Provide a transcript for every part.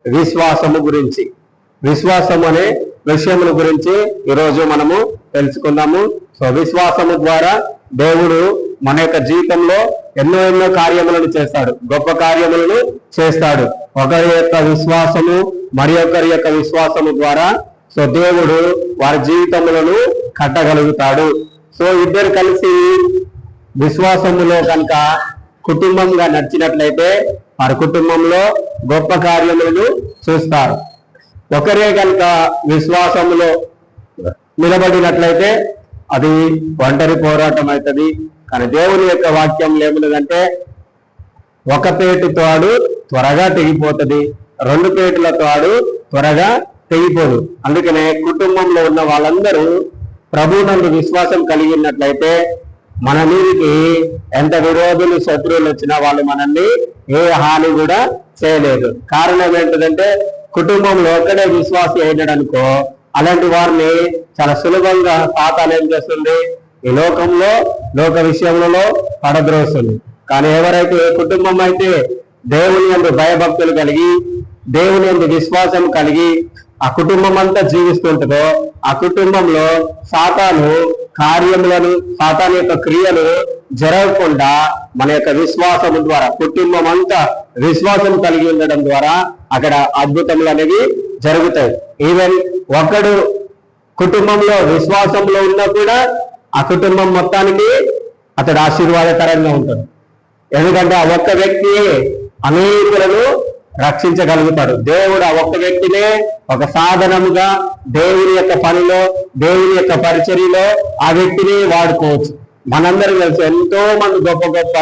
విశ్వాసము గురించి, విశ్వాసం అనే విషయముల గురించి ఈరోజు మనము తెలుసుకుందాము. సో విశ్వాసము ద్వారా దేవుడు మన యొక్క జీవితంలో ఎన్నో కార్యములను చేస్తాడు, గొప్ప కార్యములను చేస్తాడు. ఒకరి యొక్క విశ్వాసము మరి ఒకరి యొక్క విశ్వాసము ద్వారా సో దేవుడు వారి జీవితములను కట్టగలుగుతాడు. సో ఇద్దరు కలిసి విశ్వాసములో కనుక కుటుంబంగా నడిచినట్లయితే వారి కుటుంబంలో గొప్ప కార్యములను చూస్తారు. ఒకరే కనుక విశ్వాసములో నిలబడినట్లయితే అది ఒంటరి పోరాటం అవుతుంది. కానీ దేవుని యొక్క వాక్యంలో ఏమున్నదంటే ఒక పేటు తాడు త్వరగా తెగిపోతుంది, రెండు పేటుల తాడు త్వరగా తెగిపోదు. అందుకనే కుటుంబంలో ఉన్న వాళ్ళందరూ ప్రభువునందు విశ్వాసం కలిగినట్లయితే మన మీదికి ఎంత విరోధులు శత్రువులు వచ్చినా వాళ్ళు మనల్ని ఏ హాని కూడా చేయలేదు. కారణం ఏంటంటే కుటుంబంలో ఒక్కడే విశ్వాసి అయినాడనుకో అలాంటి వారిని చాలా సులభంగా సాతాను ఏం చేస్తుంది, ఈ లోకంలో లోక విషయంలో పడద్రోస్తుంది. కానీ ఎవరైతే కుటుంబం అయితే దేవుని యందు భయభక్తులు కలిగి దేవుని యందు విశ్వాసం కలిగి ఆ కుటుంబం అంతా జీవిస్తుంటుందో ఆ కుటుంబంలో సాతాను కార్యములను సాతాను యొక్క క్రియలు జరగకుండా మన యొక్క విశ్వాసం ద్వారా కుటుంబం అంతా విశ్వాసం కలిగి ఉండడం ద్వారా అక్కడ అద్భుతములు అనేవి జరుగుతాయి. ఈవెన్ ఒకడు కుటుంబంలో విశ్వాసంలో ఉన్నా కూడా ఆ కుటుంబం మొత్తానికి అతడు ఆశీర్వాదకరంగా ఉంటుంది. ఎందుకంటే ఆ ఒక్క వ్యక్తి అనేకులను రక్షించగలుగుతాడు. దేవుడు ఆ ఒక్క వ్యక్తినే ఒక సాధనముగా దేవుని యొక్క పనిలో దేవుని యొక్క పరిచర్యలో ఆ వ్యక్తిని వాడుకోవచ్చు. మనందరం తెలుసు ఎంతో మంది గొప్ప గొప్ప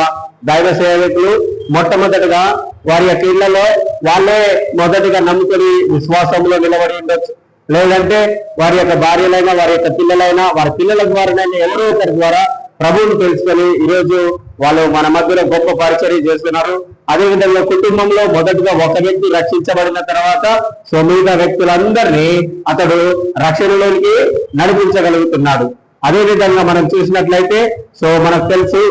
దైవ సేవకులు మొట్టమొదటిగా వారి యొక్క ఇళ్లలో వాళ్ళే మొదటిగా నమ్ముకొని విశ్వాసంలో నిలబడి ఉండొచ్చు. లేదంటే వారి యొక్క భార్యలైనా వారి యొక్క పిల్లలైనా వారి పిల్లల ద్వారానైనా ఎవరో ఒకరి ద్వారా ప్రభువుని తెలుసుకొని ఈరోజు వాళ్ళు మన మధ్యలో గొప్ప పరిచర్య చేస్తున్నారు. అదేవిధంగా కుటుంబంలో మొదటిగా ఒక వ్యక్తి రక్షించబడిన తర్వాత సో మిగతా వ్యక్తులందరినీ అతడు రక్షణలోనికి నడిపించగలుగుతున్నాడు. అదేవిధంగా మనం చూసినట్లయితే సో మనకు తెలుసు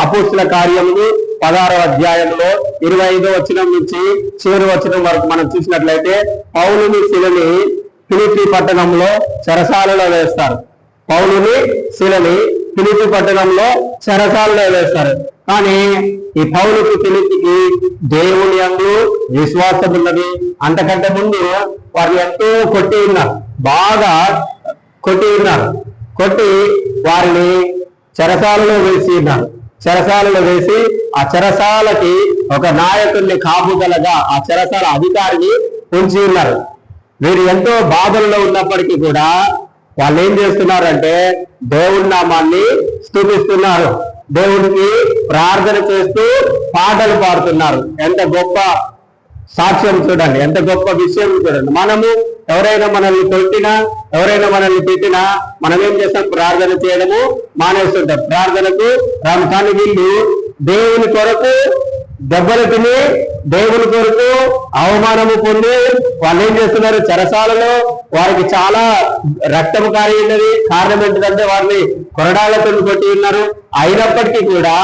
అపోస్తుల కార్యములు 16వ అధ్యాయంలో 25వ వచనం నుంచి చివరి వచనం వరకు మనం చూసినట్లయితే పౌలుని శిలని ఫిలిప్పీ పట్టణంలో చెరసాలలో వేస్తారు. పౌలుని శిలని ఫిలిప్పీ పట్టణంలో చెరసాలలో వేస్తారు. కానీ ఈ పౌలుకి ఫిలిప్పీకి దేవుని యందు విశ్వాసం ఉన్నది. అంతకంటే ముందు వారిని ఎంతో కొట్టి ఉన్నారు, బాగా కొట్టి ఉన్నారు. కొట్టి వారిని చెరసాలలో వేసి ఉన్నారు. చెరసాలలో వేసి ఆ చెరసాలకి ఒక నాయకుడిని కాపుదలగా ఆ చెరసాల అధికారిని ఉంచి ఉన్నారు. వీరు ఎంతో బాధల్లో ఉన్నప్పటికీ కూడా వాళ్ళు ఏం చేస్తున్నారంటే దేవుడి నామాన్ని స్తుతిస్తున్నారు, దేవుడికి ప్రార్థన చేస్తూ పాటలు పాడుతున్నారు. ఎంత గొప్ప సాక్ష్యం చూడండి, ఎంత గొప్ప విషయం చూడండి. మనము ఎవరైనా మనల్ని కొట్టినా ఎవరైనా మనల్ని పెట్టినా మనం ఏం చేస్తాం, ప్రార్థన చేయడము మానేస్తుంటాం, ప్రార్థనకు రాము. కానీ వీళ్ళు దేవుని కొరకు దెబ్బలు తిని దేవుని కొరకు అవమానము పొంది వాళ్ళు ఏం చేస్తున్నారు, చెరసాలలో వారికి చాలా రక్తము కారి ఉన్నది. కారణం ఏంటంటే వారిని కొరడాలతో కొట్టి ఉన్నారు. అయినప్పటికీ కూడా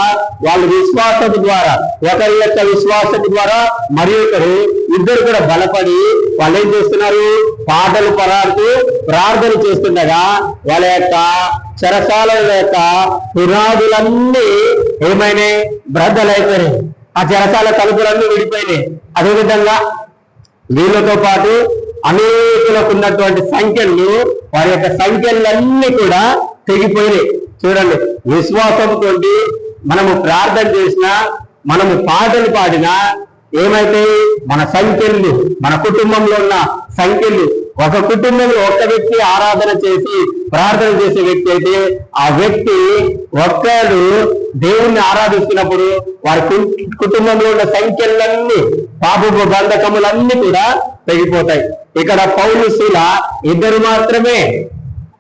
వాళ్ళ విశ్వాసము ద్వారా ఒకరి యొక్క విశ్వాసము ద్వారా మరి ఒకరు ఇద్దరు కూడా బలపడి వాళ్ళు ఏం చేస్తున్నారు, పాటలు పాడుతూ ప్రార్థన చేస్తుండగా వాళ్ళ యొక్క చెరసాల యొక్క పునాదులన్నీ ఏమైనాయి, బ్రద్దలైపోయినాయి. ఆ చెరసాల తలుపులన్నీ విడిపోయినాయి. అదేవిధంగా వీళ్ళతో పాటు అనేకులకు ఉన్నటువంటి సంఖ్యలు వారి యొక్క సంఖ్యలన్నీ కూడా తెగిపోయినాయి. చూడండి, విశ్వాసంతో మనము ప్రార్థన చేసినా మనము పాటలు పాడినా ఏమైతే మన సంఖ్యలు మన కుటుంబంలో ఉన్న సంఖ్యలు ఒక కుటుంబంలో ఒక్క వ్యక్తి ఆరాధన చేసి ప్రార్థన చేసే వ్యక్తి అయితే ఆ వ్యక్తి ఒక్కడు దేవుణ్ణి ఆరాధిస్తున్నప్పుడు వారి కుటుంబంలో ఉన్న సంఖ్యలన్నీ పాపపు బంధకములన్నీ కూడా తెగిపోతాయి. ఇక్కడ పౌలు శీల ఇద్దరు మాత్రమే,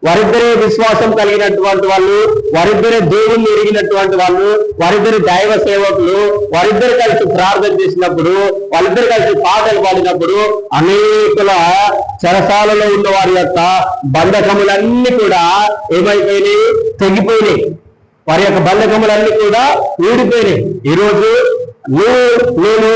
వారిద్దరే విశ్వాసం కలిగినటువంటి వాళ్ళు, వారిద్దరే దేవుణ్ణి ఎరిగినటువంటి వాళ్ళు, వారిద్దరు దైవ సేవకులు. వారిద్దరు కలిసి ప్రార్థన చేసినప్పుడు వాళ్ళిద్దరు కలిసి పాటలు పాడినప్పుడు అనేకుల చెరసాలలో ఉన్న వారి యొక్క బంధకములన్నీ కూడా ఏమైపోయినాయి, తెగిపోయినాయి. వారి యొక్క బంధకములన్నీ కూడా ఊడిపోయినాయి. ఈరోజు నేను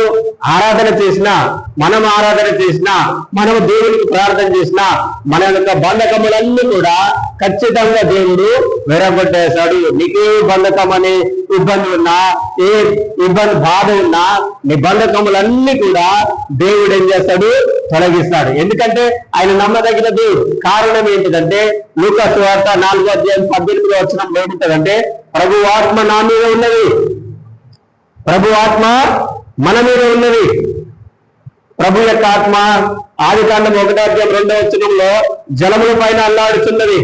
ఆరాధన చేసినా, మనం ఆరాధన చేసినా, మనం దేవునికి ప్రార్థన చేసినా మన యొక్క బంధకములన్నీ కూడా ఖచ్చితంగా దేవుడు విరగొట్టేశాడు. నీకే బంధకం అనే ఇబ్బంది ఉన్నా, ఏ ఇబ్బంది బాధ ఉన్నా, నీ బంధకములన్నీ కూడా దేవుడు ఏం చేస్తాడు? తొలగిస్తాడు. ఎందుకంటే ఆయన నమ్మదగిన దేవుడు. కారణం ఏంటిదంటే లూకా సువార్త 4:18 ఏమిటంటే ప్రభు ఆత్మ నా మీద ఉన్నది, ప్రభు ఆత్మ మన మీద ఉన్నది. ప్రభు యొక్క ఆత్మ ఆదికాండం 1:2 జలముల పైన అల్లాడుతున్నది,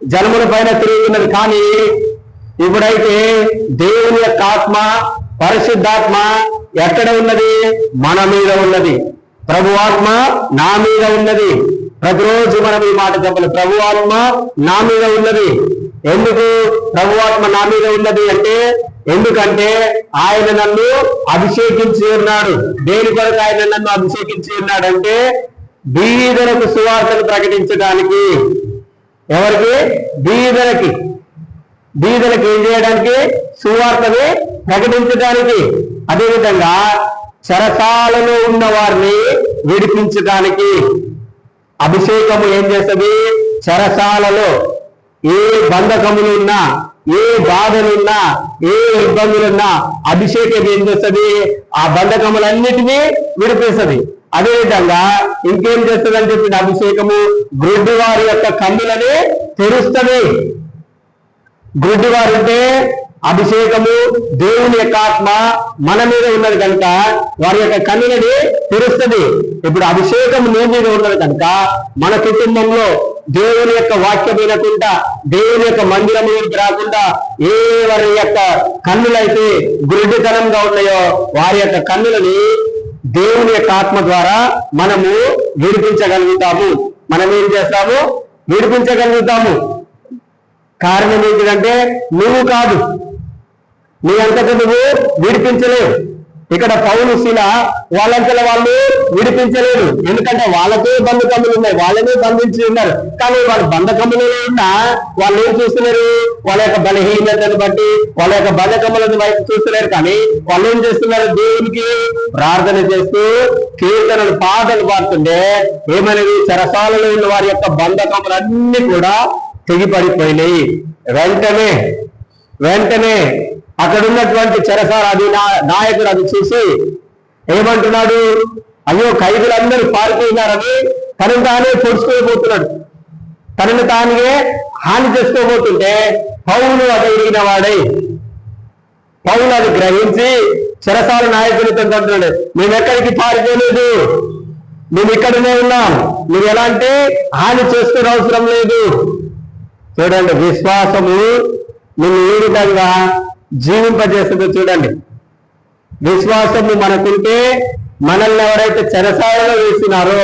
జలముల పైన తిరుగుతున్నది. కానీ ఇప్పుడైతే దేవుని యొక్క ఆత్మ, పరిశుద్ధాత్మ ఎక్కడ ఉన్నది? మన మీద ఉన్నది. ప్రభు ఆత్మ నా మీద ఉన్నది. ప్రతిరోజు మనం ఈ మాట చెప్పాలి, ప్రభు ఆత్మ నా మీద ఉన్నది. ఎందుకు ప్రభు ఆత్మ నా మీద ఉన్నది అంటే, ఎందుకంటే ఆయన నన్ను అభిషేకించి ఉన్నాడు. దేని కొరకు ఆయన నన్ను అభిషేకించి ఉన్నాడంటే బీదలకు సువార్తను ప్రకటించడానికి. ఎవరికి? బీదలకి. బీదలకు ఏం చేయడానికి? సువార్తని ప్రకటించడానికి. అదేవిధంగా చెరసాలలో ఉన్న వారిని విడిపించడానికి. అభిషేకము ఏం చేస్తుంది? చెరసాలలో ఏ బంధకములు ఉన్నా, ఏ బాధలున్నా, ఏ ఇబ్బందులున్నా అభిషేకం ఏం చేస్తుంది? ఆ బంధకములన్నిటినీ విడిపిస్తుంది. అదేవిధంగా ఇంకేం చేస్తుంది అని చెప్పిన అభిషేకము గ్రుడ్డి వారి యొక్క కన్నులని తెరుస్తుంది. గ్రుడ్డి వారు అంటే అభిషేకము దేవుని యొక్క ఆత్మ మన మీద ఉన్నది కనుక వారి యొక్క కన్నులని తెరుస్తుంది. ఇప్పుడు అభిషేకం నీ మీద ఉన్నది కనుక మన కుటుంబంలో దేవుని యొక్క వాక్యం వినకుండా, దేవుని యొక్క మందిరంలోకి రాకుండా ఎవరి యొక్క కన్నులైతే గురుడితనంగా ఉన్నాయో వారి యొక్క కన్నులని దేవుని యొక్క ఆత్మ ద్వారా మనము విడిపించగలుగుతాము. మనం ఏం చేస్తాము? విడిపించగలుగుతాము. కారణం ఏంటంటే నువ్వు కాదు, నీ అంతటా నువ్వు విడిపించలేవు. ఇక్కడ పౌలు శీల వాళ్ళంతలో వాళ్ళు విడిపించలేరు. ఎందుకంటే వాళ్ళకే బంధకములు ఉన్నాయి, వాళ్ళనే బంధించి ఉన్నారు. కానీ వాళ్ళ బంధకములలో ఉన్నా వాళ్ళు ఏం చూస్తున్నారు? వాళ్ళ యొక్క బలహీనతను బట్టి వాళ్ళ యొక్క బంధకములను వైపు చూస్తున్నారు. కానీ వాళ్ళు ఏం చేస్తున్నారు? దేవునికి ప్రార్థన చేస్తూ కీర్తనలు, పాటలు పాడుతుంటే ఏమనేది? చెరసాలలో ఉన్న వారి యొక్క బంధకములన్నీ కూడా తెగిపడిపోయినాయి. వెంటనే అక్కడ ఉన్నటువంటి చెరసాల నాయకుడు అది చూసి ఏమంటున్నాడు? అయ్యో, ఖైదీలందరూ పారిపోయినారని తనను తానే పొడుచుకోబోతున్నాడు. తనను తానే హాని చేసుకోబోతుంటే పౌలు అది ఎరిగిన వాడై, పౌలు అది గ్రహించి చెరసాల నాయకుడితో అంటున్నాడు, మేము ఎక్కడికి పారిపోలేదు, మేము ఇక్కడనే ఉన్నాం, నువ్వు ఎలాంటి హాని చేసుకునే అవసరం లేదు. చూడండి, విశ్వాసము నిన్ను ఏ విధంగా జీవింపజేస్తుందో చూడండి. విశ్వాసము మనకుంటే మనల్ని ఎవరైతే చెరసాలలో వేసినారో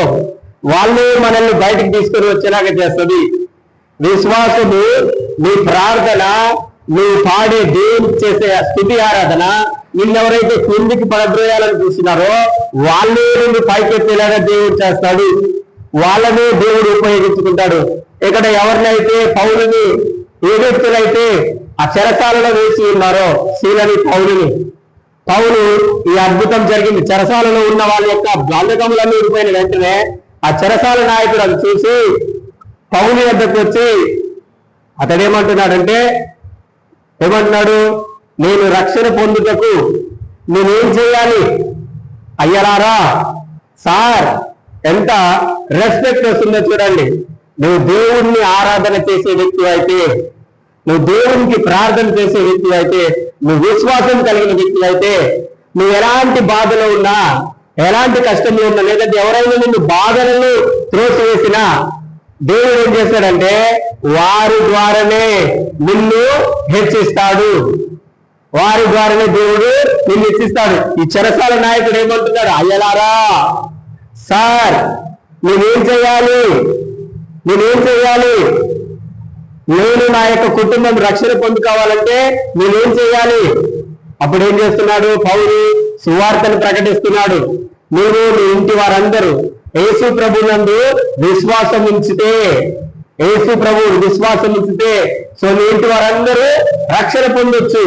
వాళ్ళు మనల్ని బయటికి తీసుకొని వచ్చేలాగా చేస్తుంది. విశ్వాసము నీ ప్రార్థన, నువ్వు పాడే దేవునికి చేసే స్తుతి ఆరాధన నిన్నెవరైతే కిందికి పడద్రోయాలని చూసినారో వాళ్ళే నుండి పైకెత్తేలాగా దేవుడు చేస్తాడు. వాళ్ళనే దేవుడు ఉపయోగించుకుంటాడు. ఇక్కడ ఎవరినైతే పౌలుని, ఏ వ్యక్తులైతే ఆ చెరసాలలో వేసి ఉన్నారో శీలని, పౌలు ఈ అద్భుతం జరిగింది. చెరసాలలో ఉన్న వాళ్ళ యొక్క బంధకములన్నీ ఊడిపోయిన వెంటనే ఆ చెరసాల నాయకుడు అది చూసి పౌలు వద్దకు వచ్చి అతడేమంటున్నాడంటే, ఏమంటున్నాడు? నేను రక్షణ పొందుటకు నేనేం చేయాలి? అయ్యలారా, సార్, ఎంత రెస్పెక్ట్ వస్తుందో చూడండి. నువ్వు దేవుణ్ణి ఆరాధన చేసే వ్యక్తి అయితే, నువ్వు దేవునికి ప్రార్థన చేసే వ్యక్తి అయితే, నువ్వు విశ్వాసం కలిగిన వ్యక్తి అయితే, నువ్వు ఎలాంటి బాధలో ఉన్నా, ఎలాంటి కష్టంలో ఉన్నా, లేదంటే ఎవరైనా నిన్ను బాధలను త్రోసివేసినా దేవుడు ఏం చేస్తాడంటే వారి ద్వారానే నిన్ను హెచ్చిస్తాడు. వారి ద్వారానే దేవుడు నిన్ను హెచ్చిస్తాడు. ఈ చెరసాల నాయకుడు ఏమంటున్నాడు? అయ్యలారా, సార్, నేనేం చేయాలి? నేను నా యొక్క కుటుంబం రక్షణ పొందుకోవాలంటే నేనేం చేయాలి? అప్పుడు ఏం చేస్తున్నాడు? పౌలు సువార్తను ప్రకటిస్తున్నాడు. మీరు మీ ఇంటి వారందరూ యేసు ప్రభునందు విశ్వాసం ఉంచితే, సో మీ ఇంటి వారందరూ రక్షణ పొందొచ్చు.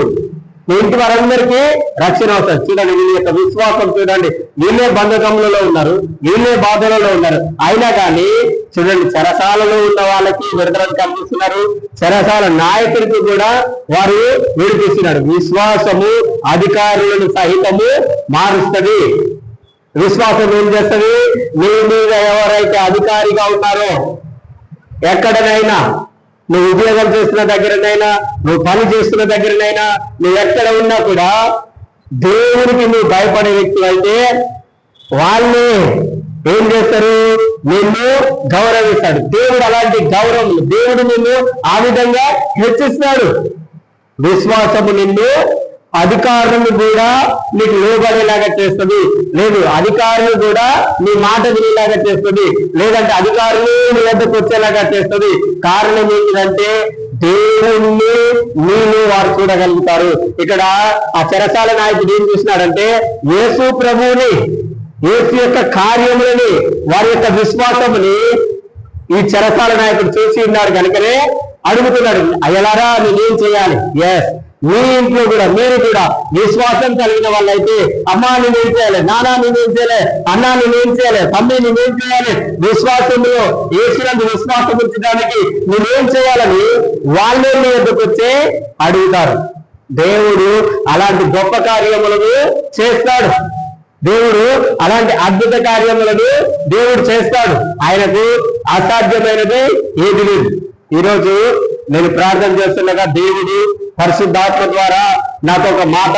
మీ ఇంటి వారందరికీ రక్షణ అవుతుంది. చూడండి, వీళ్ళ యొక్క విశ్వాసం చూడండి, వీళ్ళే బంధకములలో ఉన్నారు, వీళ్ళే బాధలలో ఉన్నారు, అయినా కానీ చూడండి చెరసాలలో ఉన్న వాళ్ళకి విడుదలను కల్పిస్తున్నారు, చెరసాల నాయకుడికి కూడా వారు విడిపిస్తున్నారు. విశ్వాసము అధికారులను సహితము మారుస్తుంది. విశ్వాసం ఏం చేస్తుంది? నీ మీద ఎవరైతే అధికారిగా ఉన్నారో, ఎక్కడనైనా నువ్వు ఉద్యోగం చేస్తున్న దగ్గరనైనా, నువ్వు పని చేస్తున్న దగ్గరనైనా, నువ్వు ఎక్కడ ఉన్నా కూడా దేవునికి నువ్వు భయపడే వ్యక్తులు అయితే వాళ్ళే ఏం చేస్తారు? నిన్ను గౌరవిస్తాడు. దేవుడు అలాంటి గౌరవం, దేవుడు నిన్ను ఆ విధంగా హెచ్చిస్తాడు. విశ్వాసము నిన్ను అధికారులను కూడా నీకు లోబడేలాగా చేస్తుంది, లేదు అధికారులు కూడా నీ మాట వినేలాగా చేస్తుంది, లేదంటే అధికారులు నీ వద్దకు వచ్చేలాగా చేస్తుంది. కారణం ఏంటంటే దేవుణ్ణి నీళ్ళు వారు చూడగలుగుతారు. ఇక్కడ ఆ చెరసాల నాయకుడు ఏం చూసినాడంటే యేసు ప్రభువుని, యేసు యొక్క కార్యములని, వారి యొక్క విశ్వాసముని ఈ చెరసాల నాయకుడు చూసి ఉన్నాడు కనుకనే అడుగుతున్నాడు, అయ్యలారా నేనేం చేయాలి? ఎస్, మీ ఇంట్లో కూడా మీరు కూడా విశ్వాసం కలిగిన వాళ్ళైతే, అమ్మా నేనేం చేయాలి, నానా నేనేం చేయాలి, అన్నా నేనేం చేయాలి, తమ్మి నేనేం చేయాలి, విశ్వాసంలో యేసునందు విశ్వాసం ఉంచడానికి నేనేం చేయాలని వాళ్ళే మీ వద్దకు వచ్చి అడుగుతారు. దేవుడు అలాంటి గొప్ప కార్యములను చేస్తాడు. దేవుడు అలాంటి అద్భుత కార్యములను దేవుడు చేస్తాడు. ఆయనకు అసాధ్యమైనది ఏది లేదు. ఈరోజు నేను ప్రార్థన చేస్తుండగా దేవుడు పరిశుద్ధాత్మ ద్వారా నాకు ఒక మాట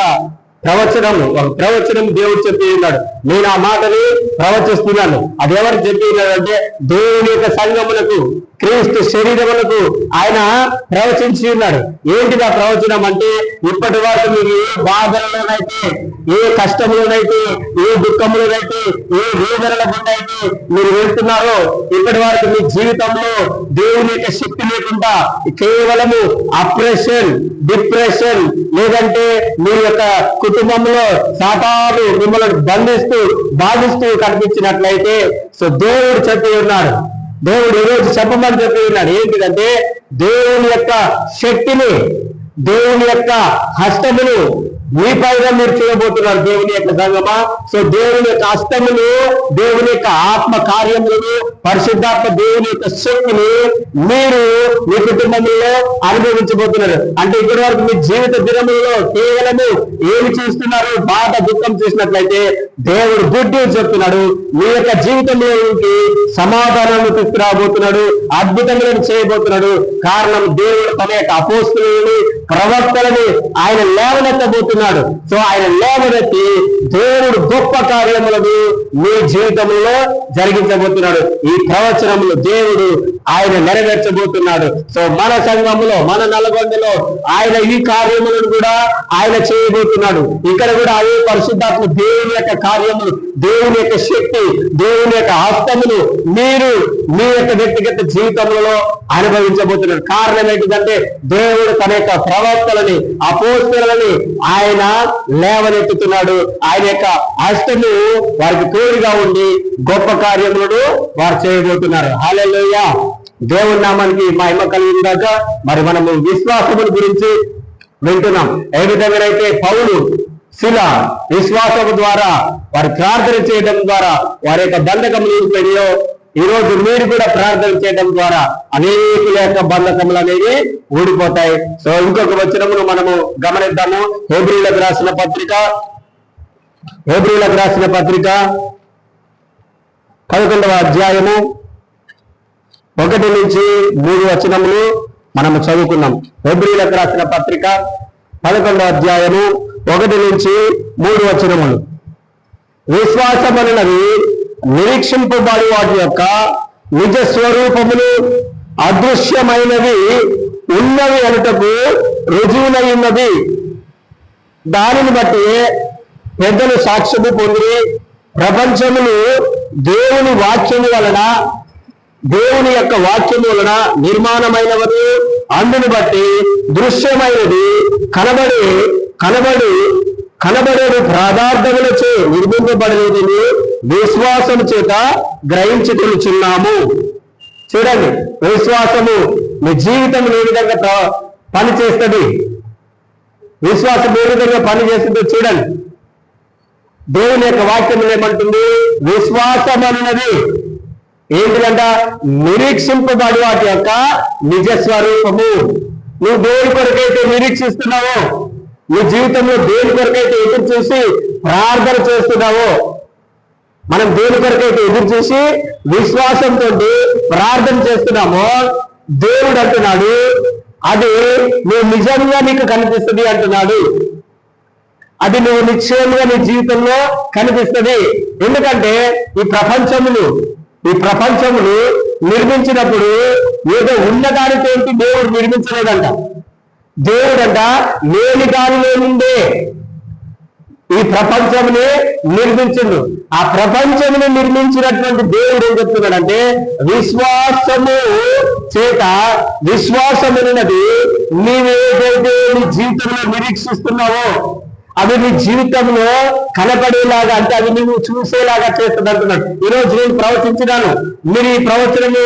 ప్రవచనం దేవుడు చెప్పి ఉన్నాడు. నేను ఆ మాటని ప్రవచిస్తున్నాను. అది ఎవరు చెప్పి ఉన్నాడంటే దేవుని యొక్క సంఘములకు, క్రీస్తు శరీరములకు ఆయన ప్రవచించి ఉన్నాడు. ఏంటిదా ప్రవచనం అంటే, ఇప్పటి వరకు మీరు ఏ బాధలలోనైతే, ఏ కష్టంలోనైతే, ఏ దుఃఖంలోనైతే, ఏ వేదనల గుండా అయితే మీరు వెళ్తున్నారో, ఇప్పటి వరకు మీ జీవితంలో దేవుని యొక్క శక్తి లేకుండా కేవలము అప్రెషన్, డిప్రెషన్, లేదంటే మీ యొక్క కుటుంబంలో సాతాను మిమ్మల్ని బంధిస్తూ బాధిస్తూ కనిపించినట్లయితే, సో దేవుడు చెప్పి ఉన్నాడు, దేవుడు ఈరోజు చెప్పమని చెప్పి ఉన్నాడు. ఏంటిదంటే దేవుని యొక్క శక్తిని, దేవుని యొక్క హస్తమును మీ పైన మీరు చూడబోతున్నారు దేవుని యొక్క సంగమా. సో దేవుని యొక్క హస్తములు, దేవుని యొక్క ఆత్మ కార్యములను, పరిశుద్ధాత్మ దేవుని యొక్క శక్తిని మీరు మీ కుటుంబంలో అనుభవించబోతున్నారు. అంటే ఇప్పటి వరకు మీ జీవిత దినములలో కేవలము ఏమి చూస్తున్నారు? బాధ, దుఃఖం చూసినట్లయితే దేవుడు గుడ్ న్యూస్ చెప్తున్నాడు. మీ యొక్క జీవితంలోకి సమాధానాన్ని తీసుకురాబోతున్నాడు, అద్భుతములను చేయబోతున్నాడు. కారణం దేవుడు తన యొక్క అపోస్తలుని, ప్రవక్తలని ఆయన లేవనెత్తబోతున్నాడు. సో ఆయన లేవనెత్తి దేవుడు గొప్ప కార్యములను మీ జీవితంలో జరిగించబోతున్నాడు. ఈ ప్రవచనములు దేవుడు ఆయన నెరవేర్చబోతున్నాడు. సో మన సంఘంలో, మన నల్గొండలో ఆయన ఈ కార్యములను కూడా ఆయన చేయబోతున్నాడు. ఇక్కడ కూడా అదే పరిశుద్ధాత్మ దేవుని యొక్క కార్యములు, దేవుని యొక్క శక్తి, దేవుని యొక్క హస్తములు మీరు మీ యొక్క వ్యక్తిగత జీవితంలో అనుభవించబోతున్నారు. కారణం ఏంటిదంటే దేవుడు తన యొక్క ప్రవక్తలని, అపోస్తలులని ఆయన లేవనెత్తుతున్నాడు. ఆయన యొక్క హస్తము వారికి తోడుగా ఉండి గొప్ప కార్యములను వారు చేయబోతున్నారు. హల్లెలూయా, దేవుని నామానికి మహిమ కలిగినాక మరి మనము విశ్వాసముల గురించి వింటున్నాం. ఏ విధంగానైతే పౌలు, శిల విశ్వాసము ద్వారా వారి ప్రార్థన చేయడం ద్వారా వారి యొక్క బంధకములు వెళ్ళో, ఈ రోజు మీరు కూడా ప్రార్థన చేయడం ద్వారా అనేకుల యొక్క బంధకములు అనేవి ఊడిపోతాయి. సో ఇంకొక వచనమును మనము గమనిద్దాము. హెబ్రీయులకు రాసిన పత్రిక 11వ అధ్యాయము 1 నుంచి 3 వచనములు మనము చదువుకున్నాం. హెబ్రీయులకు రాసిన పత్రిక 11వ అధ్యాయము 1 నుంచి 3 వచనములు. విశ్వాసమనున్నది నిరీక్షింపబడి వాటి యొక్క నిజ స్వరూపములు, అదృశ్యమైనవి ఉన్నవి అనుటకు రుజువునై ఉన్నది. దానిని బట్టి పెద్దలు సాక్ష్యము పొంది ప్రపంచములు దేవుని వాక్యము వలన, దేవుని యొక్క వాక్యము వలన నిర్మాణమైనవని, అందుని బట్టి దృశ్యమైనది కనబడేది పదార్థములచే నిర్మింపబడలేదని విశ్వాసము చేత గ్రహించి తెలుచున్నాము. చూడండి, విశ్వాసము మీ జీవితంలో ఏ విధంగా పనిచేస్తుంది. విశ్వాసం ఏ విధంగా పనిచేస్తుందో చూడండి. దేవుని యొక్క వాక్యం ఏమంటుంది? విశ్వాసం అన్నది ఏంటిదంట? నిరీక్షింపబడి వాటి యొక్క నిజ స్వరూపము. నువ్వు దేవుని కొరకైతే నిరీక్షిస్తున్నావో, నీ జీవితంలో దేవుని కొరకైతే ఎదురు చూసి ప్రార్థన చేస్తున్నావో, మనం దేవుని కొరకైతే ఎదురు చూసి విశ్వాసంతో ప్రార్థన చేస్తున్నామో, దేవుడు అంటున్నాడు అది నువ్వు నిజంగా నీకు కనిపిస్తుంది అంటున్నాడు. అది నువ్వు నిశ్చయంగా నీ జీవితంలో కనిపిస్తుంది. ఎందుకంటే ఈ ప్రపంచమును నిర్మించినప్పుడు ఏదో ఉన్నదానితో దేవుడు నిర్మించలేదంట. దేవుడంట లేని దానిలో నుండే ఈ ప్రపంచముని నిర్మించిండు. ఆ ప్రపంచముని నిర్మించినటువంటి దేవుడు ఏం చెప్తున్నాడంటే, విశ్వాసము చేత, విశ్వాసమున్నది నీవేదైతే నీ జీవితంలో నిరీక్షిస్తున్నావో అవి నీ జీవితంలో కనపడేలాగా, అంటే అవి నువ్వు చూసేలాగా చేస్తుంది అంటున్నాడు. ఈరోజు నేను ప్రవచించినాను, మీరు ఈ ప్రవచనము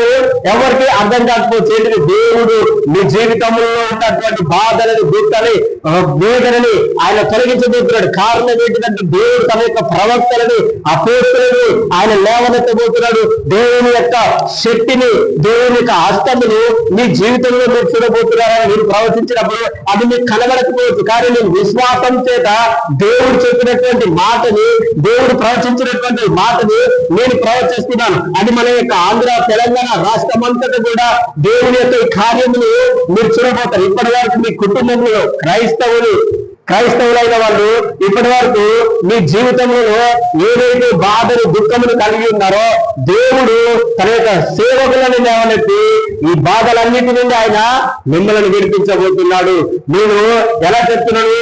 ఎవరికి అర్థం కాకపోతే దేవుడు మీ జీవితంలో ఉన్నటువంటి బాధలని, దుఃఖాలని, వేదనని ఆయన తొలగించబోతున్నాడు. కారణం ఏంటంటే దేవుడు తన యొక్క ప్రవక్తలని, అపోస్తులని ఆయన లేవనెత్తబోతున్నాడు. దేవుని యొక్క శక్తిని, దేవుని యొక్క హస్తమును మీ జీవితంలో మీరు చూడబోతున్నారని నేను ప్రవచించినప్పుడు అది మీకు కనబడకపోవచ్చు. కానీ నేను విశ్వాసం చేత దేవుడు చెప్పినటువంటి మాటని, దేవుడు ప్రవచించినటువంటి మాటని నేను ప్రవచిస్తున్నాను. అది మన యొక్క ఆంధ్ర, తెలంగాణ రాష్ట్రం అంతటా కూడా దేవుని యొక్క ఈ కార్యములు మీరు చూడబోతారు. ఇప్పటి వరకు మీ కుటుంబంలో క్రైస్తవులైన వాళ్ళు ఇప్పటి వరకు మీ జీవితంలో ఏదైతే బాధలు, దుఃఖములు కలిగి ఉన్నారో దేవుడు తన యొక్క సేవకులను లేవనెత్తి ఈ బాధలన్నిటి నుండి ఆయన మిమ్మల్ని విడిపించబోతున్నాడు. నేను ఎలా చెప్తున్నాను?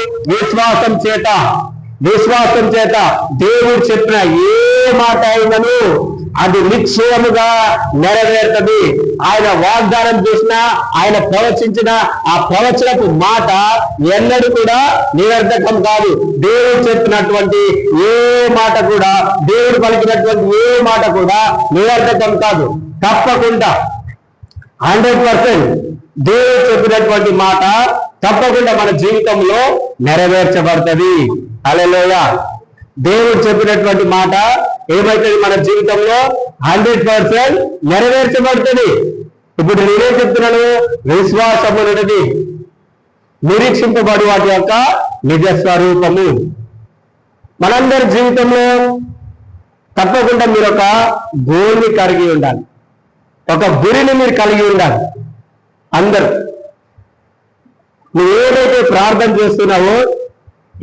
విశ్వాసం చేత దేవుడు చెప్పిన ఏ మాట అయినను అది నిశ్చయముగా నెరవేరుతుంది. ఆయన వాగ్దానం చేసిన, ఆయన ప్రవచించిన ఆ ప్రవచనపు మాట ఎన్నడూ కూడా నిరర్థకం కాదు. దేవుడు చెప్పినటువంటి ఏ మాట కూడా, దేవుడు పలికినటువంటి ఏ మాట కూడా నిరర్థకం కాదు. తప్పకుండా 100% దేవుడు చెప్పినటువంటి మాట తప్పకుండా మన జీవితంలో నెరవేర్చబడుతుంది. హల్లెలూయా. దేవుడు చెప్పినటువంటి మాట ఏమైతుంది? మన జీవితంలో 100% నెరవేర్చబడుతుంది. ఇప్పుడు నేనేం చెప్తున్నాను? విశ్వాసము అనేది నిరీక్షింపబడి వాటి యొక్క నిజ స్వరూపము. మనందరి జీవితంలో తప్పకుండా మీరు ఒక గోల్ని కలిగి ఉండాలి, ఒక గురిని మీరు కలిగి ఉండాలి. అందరూ నువ్వు ఏదైతే ప్రార్థన చేస్తున్నావో,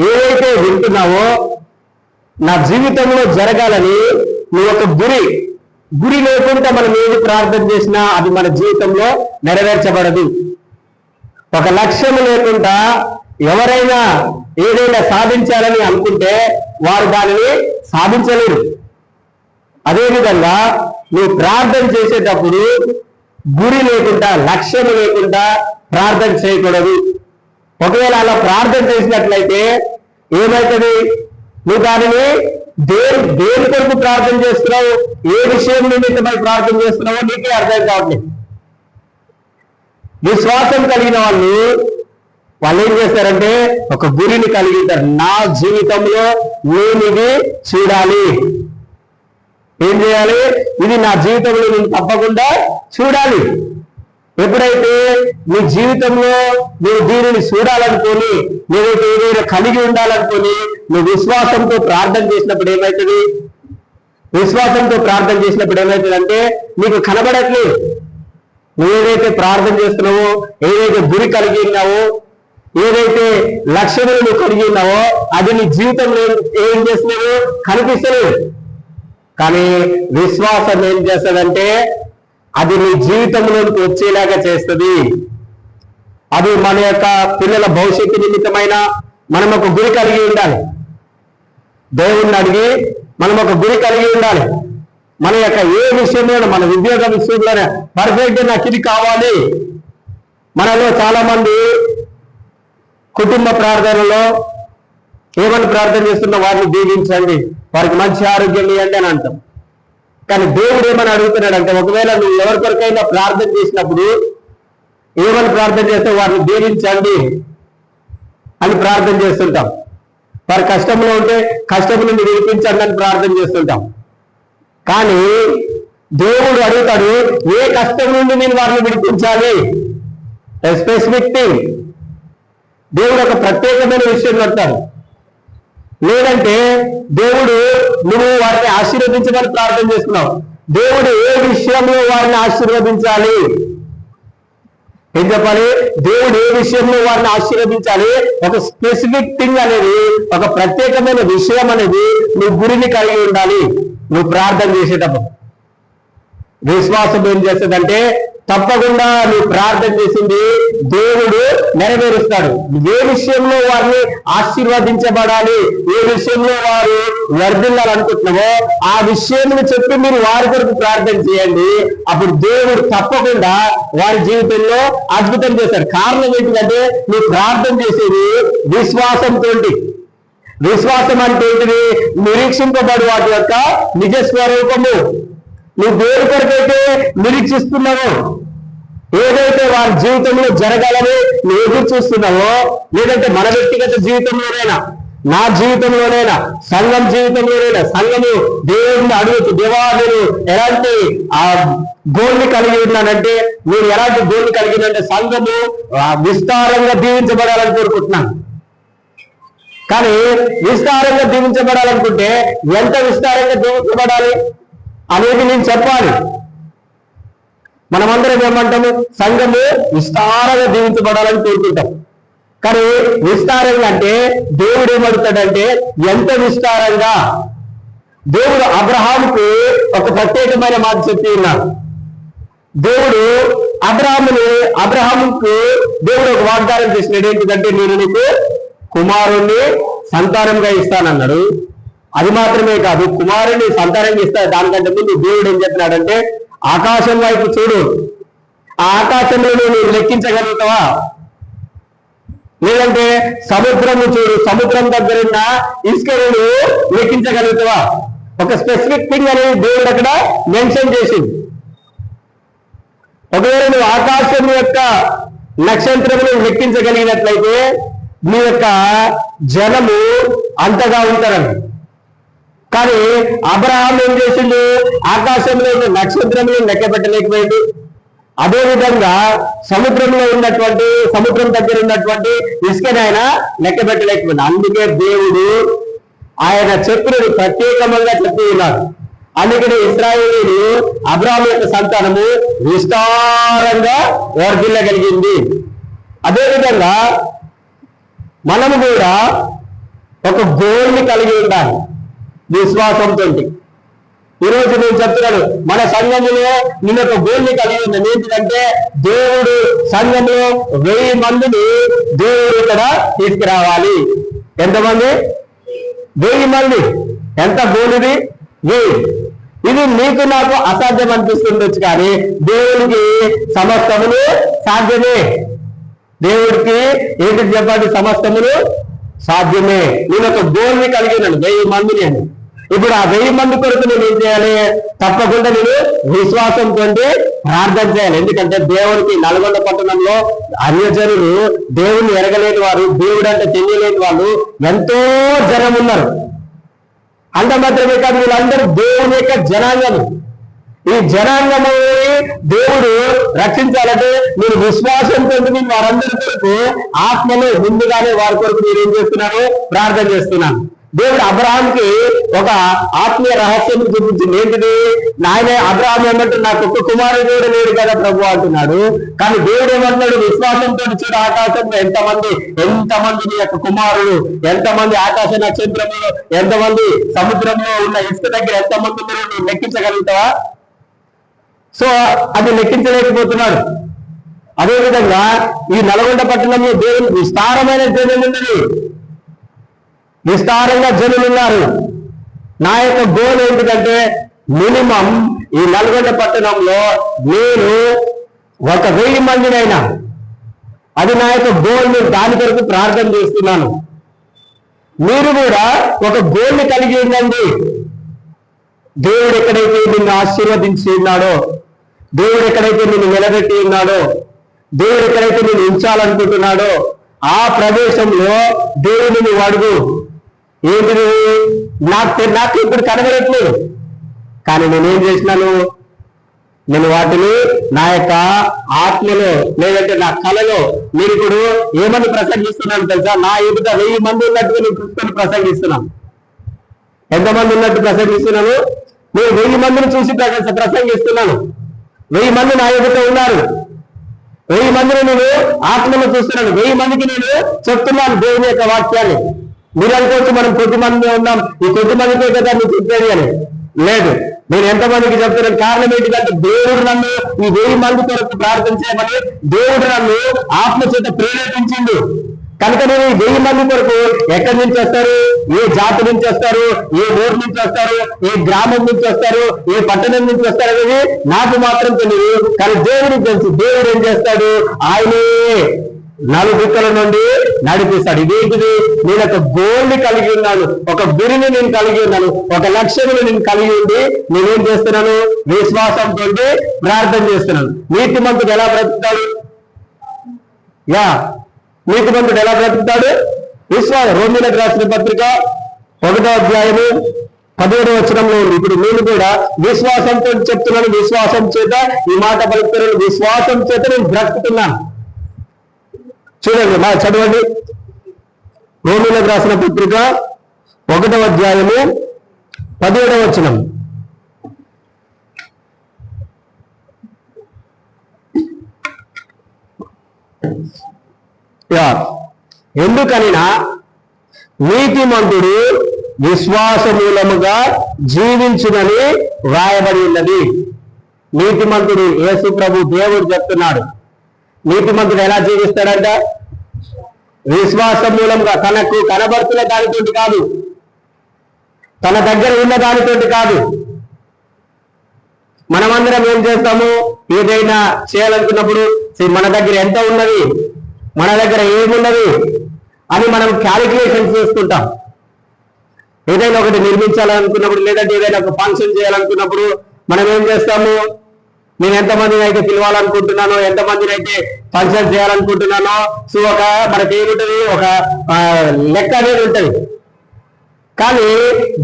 ఏదైతే వింటున్నావో, నా జీవితంలో జరగాలని నువ్వు ఒక గురి లేకుండా మనం ఏది ప్రార్థన చేసినా అది మన జీవితంలో నెరవేర్చబడదు. ఒక లక్ష్యం లేకుండా ఎవరైనా ఏదైనా సాధించాలని అనుకుంటే వారు దానిని సాధించలేరు. అదేవిధంగా నువ్వు ప్రార్థన చేసేటప్పుడు గురి లేకుండా, లక్ష్యం లేకుండా ప్రార్థన చేయకూడదు. ఒకవేళ అలా ప్రార్థన చేసినట్లయితే ఏమవుతుంది? నువ్వు దానిని దేని కొరకు ప్రార్థన చేస్తున్నావు, ఏ విషయం నిమిత్తమై ప్రార్థన చేస్తున్నావో నీకే అర్థం కావట్లేదు. విశ్వాసం కలిగిన వాళ్ళు ఏం చేస్తారంటే ఒక గురిని కలిగి ఉంటారు. నా జీవితంలో నేను ఇది చూడాలి, ఏం చేయాలి? ఇది నా జీవితంలో నేను తప్పకుండా చూడాలి. ఎప్పుడైతే నీ జీవితంలో నువ్వు దీనిని చూడాలనుకొని, నువ్వైతే ఏదైనా కలిగి ఉండాలనుకొని నువ్వు విశ్వాసంతో ప్రార్థన చేసినప్పుడు ఏమవుతుంది? విశ్వాసంతో ప్రార్థన చేసినప్పుడు ఏమవుతుందంటే నీకు కనబడట్లేదు. నువ్వేదైతే ప్రార్థన చేస్తున్నావో, ఏదైతే గురి కలిగి ఉన్నావో, ఏదైతే లక్ష్యములు నువ్వు కలిగి ఉన్నావో అది నీ జీవితంలో ఏం చేస్తున్నావో కనిపిస్తలేదు. కానీ విశ్వాసం ఏం చేస్తుందంటే అది నీ జీవితంలోకి వచ్చేలాగా చేస్తుంది. అది మన యొక్క పిల్లల భవిష్యత్తు నిమిత్తమైన మనం ఒక గురి కలిగి ఉండాలి. దేవుణ్ణి అడిగి మనం ఒక గురి కలిగి ఉండాలి. మన యొక్క ఏ విషయంలో, మన ఉద్యోగ విషయంలోనే పర్ఫెక్ట్ నాకు ఇది కావాలి. మనలో చాలా మంది కుటుంబ ప్రార్థనలో ఏమని ప్రార్థన చేస్తున్నా వారిని దీవించండి, వారికి మంచి ఆరోగ్యం ఇవ్వండి అని అంటాం. కానీ దేవుడు ఏమని అడుగుతున్నాడంటే ఒకవేళ నువ్వు ఎవరి కొరకైనా ప్రార్థన చేసినప్పుడు ఏమని ప్రార్థన చేస్తే వారిని దీవించండి, అని ప్రార్థన చేస్తుంటాం. వారి కష్టంలో ఉంటే కష్టం నుండి విడిపించండి అని ప్రార్థన చేస్తుంటాం. కానీ దేవుడు అడుగుతాడు, ఏ కష్టం నుండి నేను వారిని విడిపించాలి? Specific thing. దేవుడు ఒక ప్రత్యేకమైన విషయం చెప్తాడు. లేదంటే దేవుడు నువ్వు వారిని ఆశీర్వదించమని ప్రార్థన చేస్తున్నావు. దేవుడు ఏ విషయంలో వారిని ఆశీర్వదించాలి? ఏం చెప్పాలి? దేవుడు ఏ విషయంలో వారిని ఆశీర్వదించాలి? ఒక స్పెసిఫిక్ థింగ్ అనేది, ఒక ప్రత్యేకమైన విషయం అనేది నీ గురిని కలిగి ఉండాలి. నువ్వు ప్రార్థన చేసేటప్పుడు విశ్వాసం ఏం చేస్తుందంటే, తప్పకుండా నువ్వు ప్రార్థన చేసింది దేవుడు నెరవేరుస్తాడు. ఏ విషయంలో వారిని ఆశీర్వదించబడాలి, ఏ విషయంలో వారు వర్ధిల్లాలనుకుంటున్నావో ఆ విషయం చెప్పి మీరు వారి కొరకు ప్రార్థన చేయండి. అప్పుడు దేవుడు తప్పకుండా వారి జీవితంలో అద్భుతం చేస్తాడు. కారణం ఏంటంటే నువ్వు ప్రార్థన చేసేది విశ్వాసంతో. విశ్వాసం అంటే ఏంటిది? నిరీక్షింపబడు వాటి యొక్క నిజ స్వరూపము. నువ్వు దేని కొరకైతే నిరీక్షిస్తున్నావో, ఏదైతే వారి జీవితంలో జరగాలని నువ్వు ఎదురు చూస్తున్నావో, లేదంటే మన వ్యక్తిగత జీవితంలోనైనా, నా జీవితంలోనైనా, సంఘం జీవితంలోనైనా, సంఘము దేవుడిని అడుగుతూ, దేవా నేను ఎలాంటి గోల్ని కలిగి ఉన్నానంటే, నేను ఎలాంటి గోల్ని కలిగిందంటే సంఘము విస్తారంగా దీవించబడాలని కోరుకుంటున్నాను. కానీ విస్తారంగా దీవించబడాలనుకుంటే ఎంత విస్తారంగా దీవించబడాలి అనేది నేను చెప్పాలి. మనమందరం ఏమంటాము? సంఘము విస్తారంగా దీవించబడాలని కోరుకుంటాం. కానీ విస్తారంగా అంటే దేవుడు ఏమడుగుతాడంటే ఎంత విస్తారంగా. దేవుడు అబ్రహాముకు ఒక ప్రత్యేకమైన మాట చెప్పి ఉన్నాడు. దేవుడు అబ్రహాముకు దేవుడు ఒక వాగ్దానం చేసినాడు. ఏంటిదంటే, నేను నీకు కుమారుణ్ణి సంతానంగా ఇస్తానన్నాడు. అది మాత్రమే కాదు, కుమారుని సంతానంగా ఇస్తాడు. దానికంటే ముందు దేవుడు ఏం చెప్పినాడంటే, ఆకాశం వైపు చూడు, ఆ ఆకాశంలో నువ్వు లెక్కించగలుగుతావా? లేదంటే సముద్రము చూడు, సముద్రం దగ్గరున్న ఇసుకను లెక్కించగలుగుతావా? ఒక స్పెసిఫిక్ థింగ్ అనేది దేవుడు అక్కడ మెన్షన్ చేసింది. ఒకవేళ నువ్వు ఆకాశం యొక్క నక్షత్రములను లెక్కించగలిగినట్లయితే నీ యొక్క జనము అంతగా ఉంటారని. కానీ అబ్రహాం ఏం చేసిండు? ఆకాశంలో ఉన్న నక్షత్రములను లెక్క పెట్టలేకపోయింది. అదేవిధంగా సముద్రం దగ్గర ఉన్నటువంటి ఇసుకని ఆయన లెక్క పెట్టలేకపోయింది. అందుకే దేవుడు ఆయన చెప్పినది ప్రత్యేకంగా చెప్పి ఉన్నారు. అందుకని ఇశ్రాయేలీయులు అబ్రహాం యొక్క సంతానము విస్తారంగా వర్ధిల్లగలిగింది. అదేవిధంగా మనము కూడా ఒక గోల్ని కలిగి ఉండాలి విశ్వాసంతో. ఈరోజు నేను చెప్తున్నాను, మన సంఘంలో నేను ఒక గోల్ని కలిగి ఉన్నాను. ఏంటంటే దేవుడు సంఘంలో 1000 మందిని దేవుడు ఇక్కడ తీసుకురావాలి. ఎంతమంది? 1000 మంది. ఎంత గోల్ ఇది? 1000. ఇది నీకు నాకు అసాధ్యం అనిపిస్తుండొచ్చు, కానీ దేవుడికి సమస్తములు సాధ్యమే. దేవుడికి ఏంటి చెప్పండి? సమస్తములు సాధ్యమే. నేను ఒక గోల్ని కలిగి ఉన్నాను, 1000 మందిని అని. ఇప్పుడు ఆ 1000 మంది కొరకు నేను ఏం చేయాలి? తప్పకుండా నేను విశ్వాసంతో ప్రార్థన చేయాలి. ఎందుకంటే దేవుడికి నల్గొండ పట్టణంలో అన్యజనులు, దేవుణ్ణి ఎరగలేని వారు, దేవుడు అంటే తెలియలేని వాళ్ళు ఎంతో జనం ఉన్నారు. అంత మాత్రమే కాదు, వీళ్ళందరూ దేవుని యొక్క జనాంగము. ఈ జనాంగము దేవుడు రక్షించాలంటే మీరు విశ్వాసంతో నేను వారందరి కొరకు ఆత్మలో ముందుగానే వారి కొరకు మీరు ఏం చేస్తున్నాను? ప్రార్థన చేస్తున్నాను. దేవుడు అబ్రహాంకి ఒక ఆత్మీయ రహస్యం చూపించింది. ఏంటిది? నాయన అబ్రహాం ఏమంటే నాకు ఒక్క కుమారుడు కూడా లేడు కదా ప్రభు అంటున్నాడు. కానీ దేవుడు ఏమంటున్నాడు? విశ్వాసంతో చూడు, ఆకాశంలో ఎంతమంది నీ యొక్క కుమారుడు, ఎంతమంది ఆకాశ నక్షత్రంలో, ఎంతమంది సముద్రంలో ఉన్న ఇసుక దగ్గర ఎంతమంది ఉన్నారో నువ్వు లెక్కించగలుగుతావా? సో అది లెక్కించలేకపోతున్నాడు. అదేవిధంగా ఈ నల్గొండ పట్టణంలో దేవుడు విస్తారమైన జనం ఉన్నది, విస్తారంగా జనులున్నారు. నా యొక్క గోల్ ఏంటిదంటే మినిమం ఈ నల్గొండ పట్టణంలో నేను ఒక 1000 మందినైనా, అది నా యొక్క గోల్. నేను దాని కొరకు ప్రార్థన చేస్తున్నాను. మీరు కూడా ఒక గోల్ని కలిగి ఉండండి. దేవుడు ఎక్కడైతే నిన్ను ఆశీర్వదించి ఉన్నాడో, దేవుడు ఎక్కడైతే నిన్ను నిలబెట్టి ఉన్నాడో, దేవుడు ఎక్కడైతే నిన్ను ఉంచాలనుకుంటున్నాడో, ఆ ప్రదేశంలో దేవుని నువ్వు అడుగు. ఏంటిది? నాకు ఇప్పుడు కనబడట్లేదు, కానీ నేనేం చేసినాను, నేను వాటిని నా యొక్క ఆత్మలో లేదంటే నా కళలో నేను ఇప్పుడు ఏమని ప్రసంగిస్తున్నాను తెలుసా? నా ఎదుట 1000 మంది ఉన్నట్టుగా నేను చూసుకొని ప్రసంగిస్తున్నాను. ఎంతమంది ఉన్నట్టు ప్రసంగిస్తున్నాను? నేను 1000 మందిని చూసి ప్రసంగిస్తున్నాను. 1000 మంది నా ఎదుట ఉన్నారు. 1000 మందిని నేను ఆత్మలో చూస్తున్నాను. 1000 మందికి నేను చెప్తున్నాను దేవుని యొక్క వాక్యాన్ని. మీరు అనుకోవచ్చు మనం కొద్ది మంది ఉన్నాం, ఈ కొద్ది మందికే కదా మీరు చెప్పేది అని. లేదు, నేను ఎంతమందికి చెప్తున్నాను. కారణం ఏంటిదంటే దేవుడు నన్ను ఈ 1000 మంది కొరకు ప్రార్థన చేయమని దేవుడు నన్ను ఆత్మ చేత ప్రేరేపించిండు. కనుక నేను ఈ 1000 మంది కొరకు ఎక్కడి నుంచి వస్తారు, ఏ జాతి నుంచి వస్తారు, ఏ ఊరు నుంచి వస్తారు, ఏ గ్రామం నుంచి వస్తారు, ఏ పట్టణం నుంచి వస్తారు అనేది నాకు మాత్రం తెలియదు, కానీ దేవుడికి తెలుసు. దేవుడు ఏం చేస్తాడు? ఆయనే నలుదిక్కుల నుండి నడిపిస్తాడు. ఇదేంటిది? నేను ఒక గోల్ని కలిగి ఉన్నాను, ఒక గురిని నేను కలిగి ఉన్నాను, ఒక లక్ష్యమును నేను కలిగి ఉండి నేనేం చేస్తున్నాను? విశ్వాసంతో ప్రార్థన చేస్తున్నాను. నీతిమంతుడు ఎలా బ్రతుకుతాడు? నీతిమంతుడు ఎలా బ్రతుకుతాడు? విశ్వాసం. రోమీయులకు రాసిన పత్రిక 1వ అధ్యాయము 17వ వచనంలో ఉంది. ఇప్పుడు నేను కూడా విశ్వాసంతో చెప్తున్నాను, విశ్వాసం చేత ఈ మాట పలుకుతున్నాను, విశ్వాసం చేత నేను బ్రతుకుతున్నాను. చూడండి, చదవండి. రోమీయులకు రాసిన పత్రిక 1వ అధ్యాయము 17వ వచనం. ఎందుకనినా నీతిమంతుడు విశ్వాసమూలముగా జీవించునని వ్రాయబడి ఉన్నది. నీతిమంతుడు యేసు ప్రభు దేవుడు చెప్తున్నాడు. నీతిమంతుడు ఎలా జీవిస్తాడంట? విశ్వాసం మూలంగా. తనకు కనబడుతున్న దానితోటి కాదు, తన దగ్గర ఉన్న దానితోటి కాదు. మనమందరం ఏం చేస్తాము? ఏదైనా చేయాలనుకున్నప్పుడు మన దగ్గర ఎంత ఉన్నది, మన దగ్గర ఏమున్నది అని మనం క్యాలిక్యులేషన్స్ చేసుకుంటాం. ఏదైనా ఒకటి నిర్మించాలనుకున్నప్పుడు లేదంటే ఏదైనా ఒక ఫంక్షన్ చేయాలనుకున్నప్పుడు మనం ఏం చేస్తాము? నేను ఎంతమందిని అయితే పిలవాలనుకుంటున్నానో, ఎంతమందిని అయితే ఫంక్షన్ చేయాలనుకుంటున్నానో, సో మనకి ఏముంటది? ఒక లెక్క అనేది ఉంటది. కానీ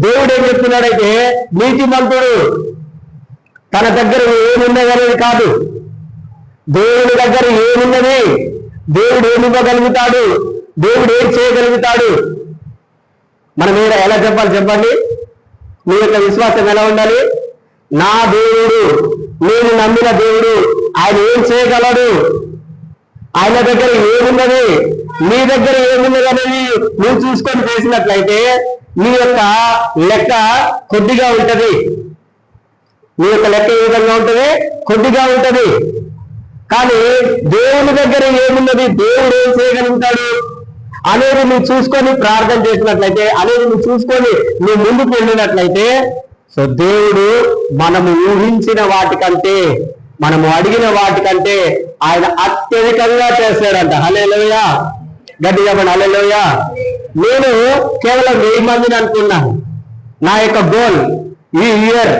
దేవుడు ఏం చెప్తున్నాడైతే, నీతిమంతుడు తన దగ్గర ఏమున్నది అనేది కాదు, దేవుడి దగ్గర ఏమున్నది, దేవుడు ఏమి ఇవ్వగలుగుతాడు, దేవుడు ఏం చేయగలుగుతాడు. మనం ఎలా చెప్పాలి చెప్పండి? మీ యొక్క విశ్వాసం ఎలా ఉండాలి? నా దేవుడు, నేను నమ్మిన దేవుడు, ఆయన ఏం చేయగలడు, ఆయన దగ్గర ఏమున్నది, నీ దగ్గర ఏమున్నది అనేది నువ్వు చూసుకొని చేసినట్లయితే నీ యొక్క లెక్క కొద్దిగా ఉంటది. నీ యొక్క లెక్క ఏ విధంగా ఉంటది? కొద్దిగా ఉంటది. కానీ దేవుని దగ్గర ఏమున్నది, దేవుడు ఏం చేయగలుగుతాడు అనేది నువ్వు చూసుకొని ప్రార్థన చేసినట్లయితే, అనేది నువ్వు చూసుకొని నువ్వు ముందుకు వెళ్ళినట్లయితే, సో దేవుడు మనము ఊహించిన వాటికంటే, మనము అడిగిన వాటికంటే ఆయన అత్యధికంగా చేస్తాడంట. హల్లెలూయా, గట్టిగా చెప్పండి హల్లెలూయా. నేను కేవలం 1000 మందిని అనుకున్నాను. నా యొక్క గోల్ ఈ ఇయర్,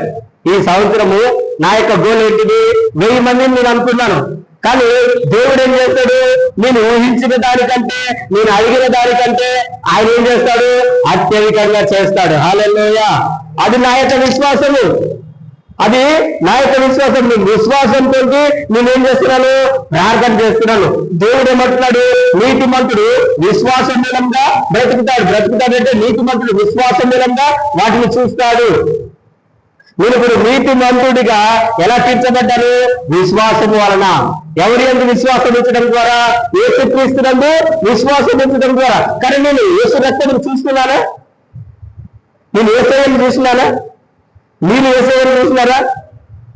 ఈ సంవత్సరము నా యొక్క గోల్ ఏంటిది? 1000 మందిని నేను అనుకున్నాను. కానీ దేవుడు ఏం చేస్తాడు? నేను ఊహించిన దానికంటే, నేను అడిగిన దానికంటే ఆయన ఏం చేస్తాడు? అత్యధికంగా చేస్తాడు. హల్లెలూయా. అది నా యొక్క విశ్వాసము, అది నా యొక్క విశ్వాసం. విశ్వాసంతో నేనేం చేస్తున్నాను? ప్రార్థన చేస్తున్నాను. దేవుడు ఏమంటున్నాడు? నీతిమంతుడు విశ్వాసం మూలంగా బ్రతుకుతాడంటే నీతిమంతుడు విశ్వాసం మూలంగా వాటిని చూస్తాడు. నేను ఇప్పుడు నీతిమంతుడిగా ఎలా తీర్చబడ్డాను? విశ్వాసము వలన. ఎవరి యందు విశ్వాసం ఉంచడం ద్వారా? యేసుక్రీస్తునందు విశ్వాసం ఉంచడం ద్వారా. కానీ నేను యేసు రక్తం చూస్తున్నానా? నేను యేసయ్యను చూస్తున్నానా? మీరు యేసయ్యను చూస్తున్నారా?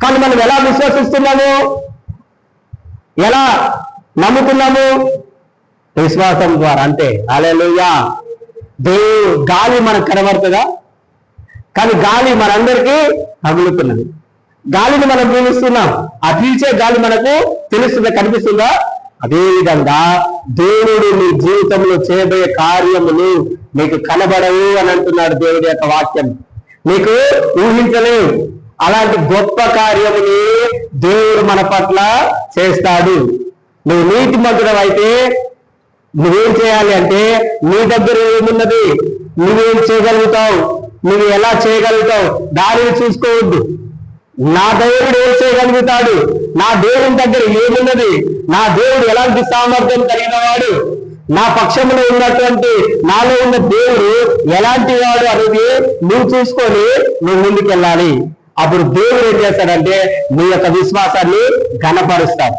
కానీ మనం ఎలా విశ్వసిస్తున్నాము, ఎలా నమ్ముతున్నాము? విశ్వాసం ద్వారా. అంతే. హల్లెలూయా. గాలి మనకు కనబడుతుందా? కానీ గాలి మనందరికీ తగులుతున్నది. గాలిని మనం పీలుస్తున్నాం, ఆ పీల్చే గాలి మనకు తెలుస్తుందా, కనిపిస్తుందా? అదేవిధంగా దేవుడు నీ జీవితంలో చేయబోయే కార్యములు నీకు కనబడవు అని అంటున్నాడు దేవుడి యొక్క వాక్యం. నీకు ఊహించలేవు. అలాంటి గొప్ప కార్యముని దేవుడు మన పట్ల చేస్తాడు. నువ్వు నీతిమంతుడు అయితే నువ్వేం చేయాలి అంటే నీ దగ్గర ఏమున్నది, నువ్వేం చేయగలుగుతావు, నువ్వు ఎలా చేయగలుగుతావు దానిని చూసుకోవద్దు. నా దేవుడు ఏం చేయగలుగుతాడు, నా దేవుని దగ్గర ఏమున్నది, నా దేవుడు ఎలాంటి సామర్థ్యం కలిగిన వాడు, నా పక్షంలో ఉన్నటువంటి నాలో ఉన్న దేవుడు ఎలాంటి వాడు అనేది నువ్వు చూసుకొని నువ్వు ముందుకెళ్ళాలి. అప్పుడు దేవుడు ఏం చేస్తాడంటే నీ యొక్క విశ్వాసాన్ని ఘనపరుస్తాడు.